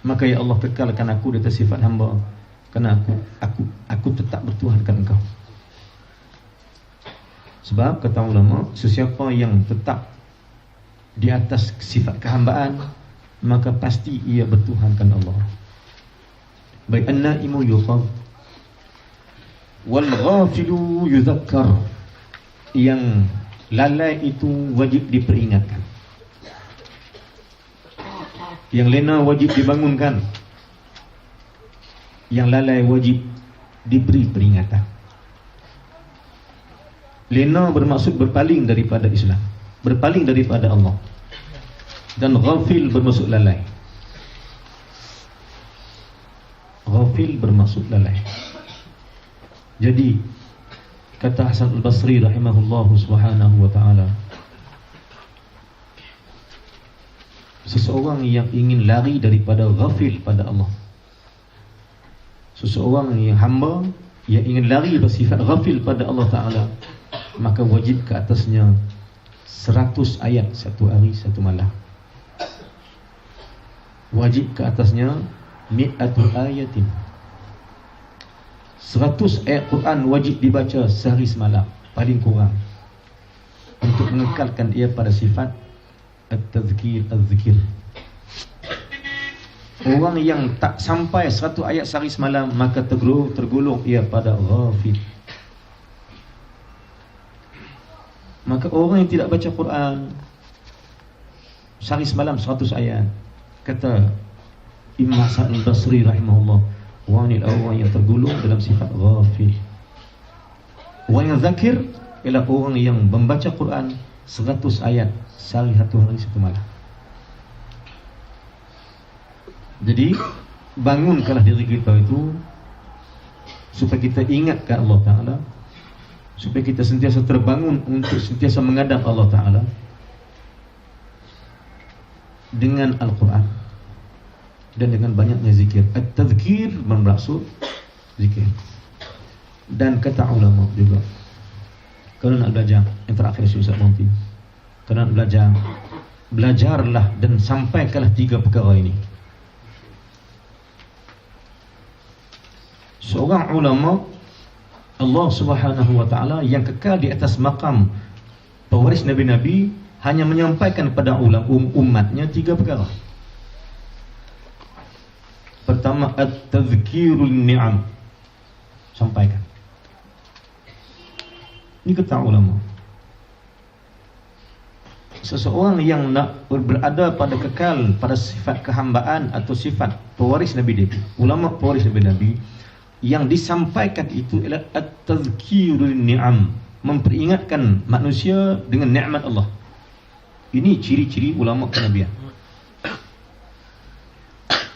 Maka ya Allah, kekalkan aku di atas sifat hamba, kerana aku tetap bertuhankan Engkau. Sebab kata ulama, sesiapa yang tetap di atas sifat kehambaan, maka pasti ia bertuhankan Allah. Baik an-naimu yuqab wal ghafilu yuzakkar. Yang lalai itu wajib diperingatkan, yang lena wajib dibangunkan, yang lalai wajib diberi peringatan. Lena bermaksud berpaling daripada Islam, berpaling daripada Allah. Dan ghafil bermaksud lalai. Ghafil bermaksud lalai. Jadi kata Hasan al-Basri rahimahullah subhanahu wa ta'ala, seseorang yang ingin lari daripada ghafil pada Allah, seseorang yang hamba yang ingin lari bersifat ghafil pada Allah Ta'ala, maka wajib ke atasnya 100 ayat satu hari satu malam. Wajib ke atasnya mi'atu ayatin, 100 ayat Quran wajib dibaca sehari semalam paling kurang, untuk mengekalkan ia pada sifat at-tazkir, az-zikir. Orang yang tak sampai 100 ayat sehari semalam, maka tergolong ia pada ghafil. Maka orang yang tidak baca Quran sehari semalam 100 ayat, kata Imam Hasan al-Basri rahimahullah, orang ni orang yang tergolong dalam sifat ghafil. Orang yang zakir ialah orang yang membaca Quran 100 ayat sehari satu hari satu malam. Jadi bangunkanlah diri kita itu supaya kita ingatkan Allah Ta'ala, supaya kita sentiasa terbangun untuk sentiasa menghadap Allah Ta'ala dengan Al-Quran dan dengan banyaknya zikir. At-tazkir bermaksud zikir. Dan kata ulama juga, kalau nak belajar, yang terakhir Ustaz Monti, kalau nak belajar, belajarlah dan sampaikanlah 3 perkara ini. Seorang ulama Allah Subhanahu wa ta'ala yang kekal di atas maqam pewaris Nabi-Nabi hanya menyampaikan kepada umatnya 3 perkara. Pertama, at-tazkirul ni'am, sampaikan. Ini kata ulama. Seseorang yang nak berada pada kekal pada sifat kehambaan atau sifat pewaris Nabi-Nabi, ulama pewaris Nabi-Nabi, yang disampaikan itu ialah at-tazkirul ni'am, memperingatkan manusia dengan nikmat Allah. Ini ciri-ciri ulama kenabian.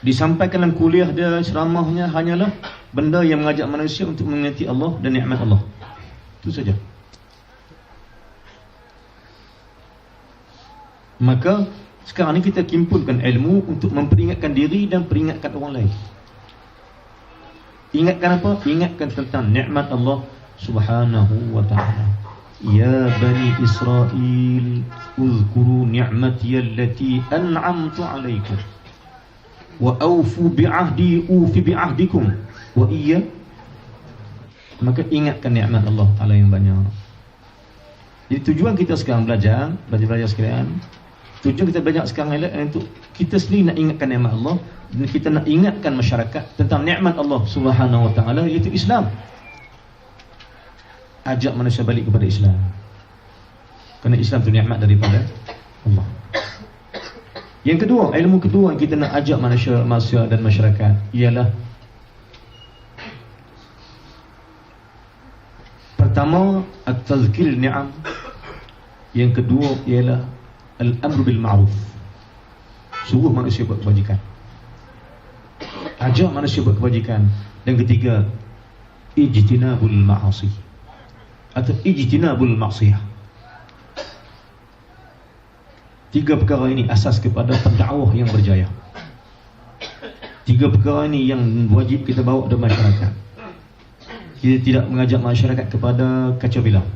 Disampaikan dalam kuliah dia, ceramahnya hanyalah benda yang mengajak manusia untuk mengingati Allah dan nikmat Allah. Itu saja. Maka sekarang ni kita kumpulkan ilmu untuk memperingatkan diri dan peringatkan orang lain. Ingatkan apa? Ingatkan tentang nikmat Allah Subhanahu wa ta'ala. Ya Bani Israel, uzkuru ni'mati allati an'amtu alaikum wa awfu bi'ahdi ufi bi'ahdikum wa iya. Maka ingatkan nikmat Allah Ta'ala yang banyak. Jadi tujuan kita sekarang belajar sekalian, tujuan kita belajar sekarang ialah untuk kita sendiri nak ingatkan nikmat Allah, dan kita nak ingatkan masyarakat tentang nikmat Allah Subhanahu wa ta'ala, iaitu Islam. Ajak manusia balik kepada Islam, kerana Islam itu nikmat daripada Allah. Yang kedua, ilmu kedua yang kita nak ajak manusia dan masyarakat ialah pertama at-tazkir ni'am, yang kedua ialah al-amru bil ma'ruf, suruh manusia buat kebajikan, ajak manusia buat kebajikan. Dan ketiga ijtinabul ma'asi atau ijtinabul maksiyah. Tiga perkara ini asas kepada pendakwah yang berjaya. Tiga perkara ini yang wajib kita bawa dalam masyarakat. Kita tidak mengajak masyarakat kepada kacau bilau.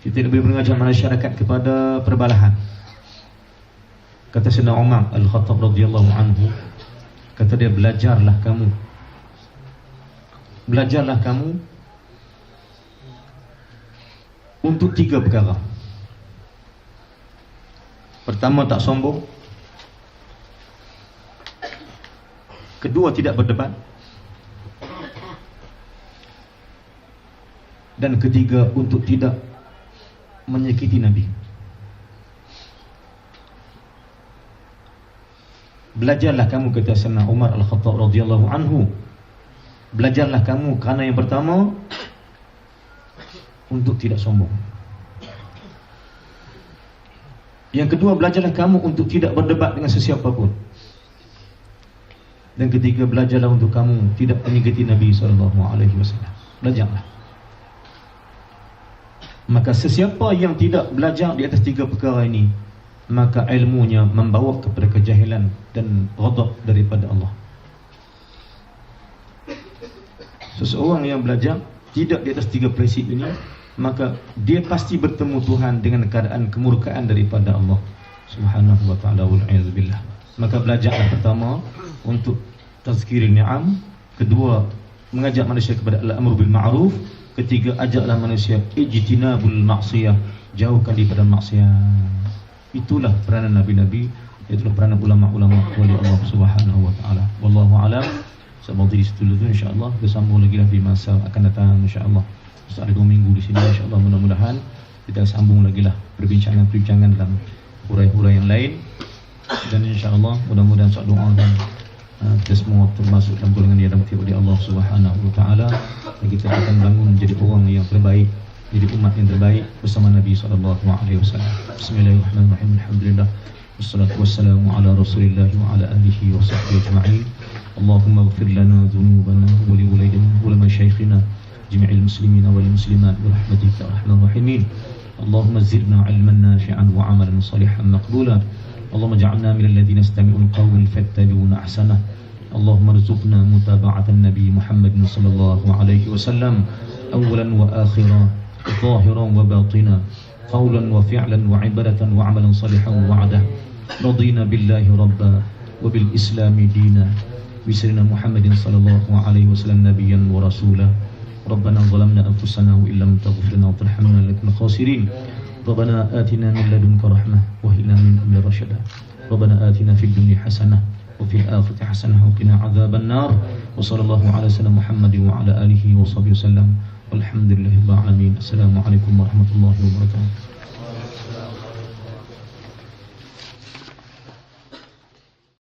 Kita tidak boleh mengajak masyarakat kepada perbalahan. Kata Sayyidina Umar Al-Khattab radhiyallahu anhu, kata dia, belajarlah kamu untuk tiga perkara. Pertama, tak sombong. Kedua, tidak berdebat. Dan ketiga, untuk tidak menyakiti Nabi. Belajarlah kamu, kata Sayyidina Umar Al-Khattab radhiyallahu anhu, belajarlah kamu kerana yang pertama, untuk tidak sombong. Yang kedua, belajarlah kamu untuk tidak berdebat dengan sesiapa pun. Dan ketiga, belajarlah untuk kamu tidak menyakiti Nabi SAW. Belajarlah. Maka sesiapa yang tidak belajar di atas tiga perkara ini, maka ilmunya membawa kepada kejahilan dan ghadab daripada Allah. Seseorang yang belajar tidak di atas tiga prinsip ini, maka dia pasti bertemu Tuhan dengan keadaan kemurkaan daripada Allah Subhanahu wa ta'ala, wal'iyadzubillah. Maka belajarlah pertama untuk tazkir ni'am, kedua mengajak manusia kepada al-amru bil ma'ruf, ketiga ajaklah manusia ijtinabul maksiyah, jauhkan daripada maksiat. Itulah peranan nabi-nabi, itulah peranan ulama-ulama wali Allah Subhanahu wa ta'ala. Wallahu a'lam. Sampai di situ dulu insya-Allah. Kita sambung lagi di masa akan datang insya-Allah. Ada 2 minggu di sini insya-Allah, mudah-mudahan kita sambung lagi lah perbincangan dalam hurai-hurai yang lain. Dan insya-Allah mudah-mudahan saya doakan kita semua termasuk dalam golongan yang dirahmati oleh Allah Subhanahu wa taala, dan kita akan bangun menjadi orang yang terbaik, jadi umat yang terbaik bersama Nabi sallallahu alaihi wasallam. Bismillahirrahmanirrahim. Alhamdulillah wassalatu wassalamu ala Rasulillah wa ala alihi wa sahbihi ajma'in. Allahumma ighfir lana dhunubana wa li walidina wa li masyayikhina جميع المسلمين والمسلمات برحمتك يا ارحم الراحمين. اللهم زدنا علما نافعا وعملا صالحا مقبولا. اللهم اجعلنا من الذين يستمعون القول فيتبعون احسنه. اللهم ارزقنا متابعة النبي محمد صلى الله عليه وسلم اولا واخرا، ظاهرا وباطنا، قولا وفعلا وعبادة وعملا صالحا ووعدا. رضينا بالله ربا وبالاسلام دينا، بسيدنا محمد صلى الله عليه وسلم نبيا ورسولا. ربنا ظلمنا أنفسنا وإن لم تغفر لنا وترحمنا لنكن خاسرين. ربنا آتنا من لدنك رحمة وهب لنا من أمرنا رشدا. ربنا آتنا في الدنيا حسنة وفي الآخرة حسنة وقنا عذاب النار. وصلى الله على سيدنا محمد وعلى آله وصحبه وسلم والحمد لله رب العالمين. السلام عليكم ورحمة الله وبركاته.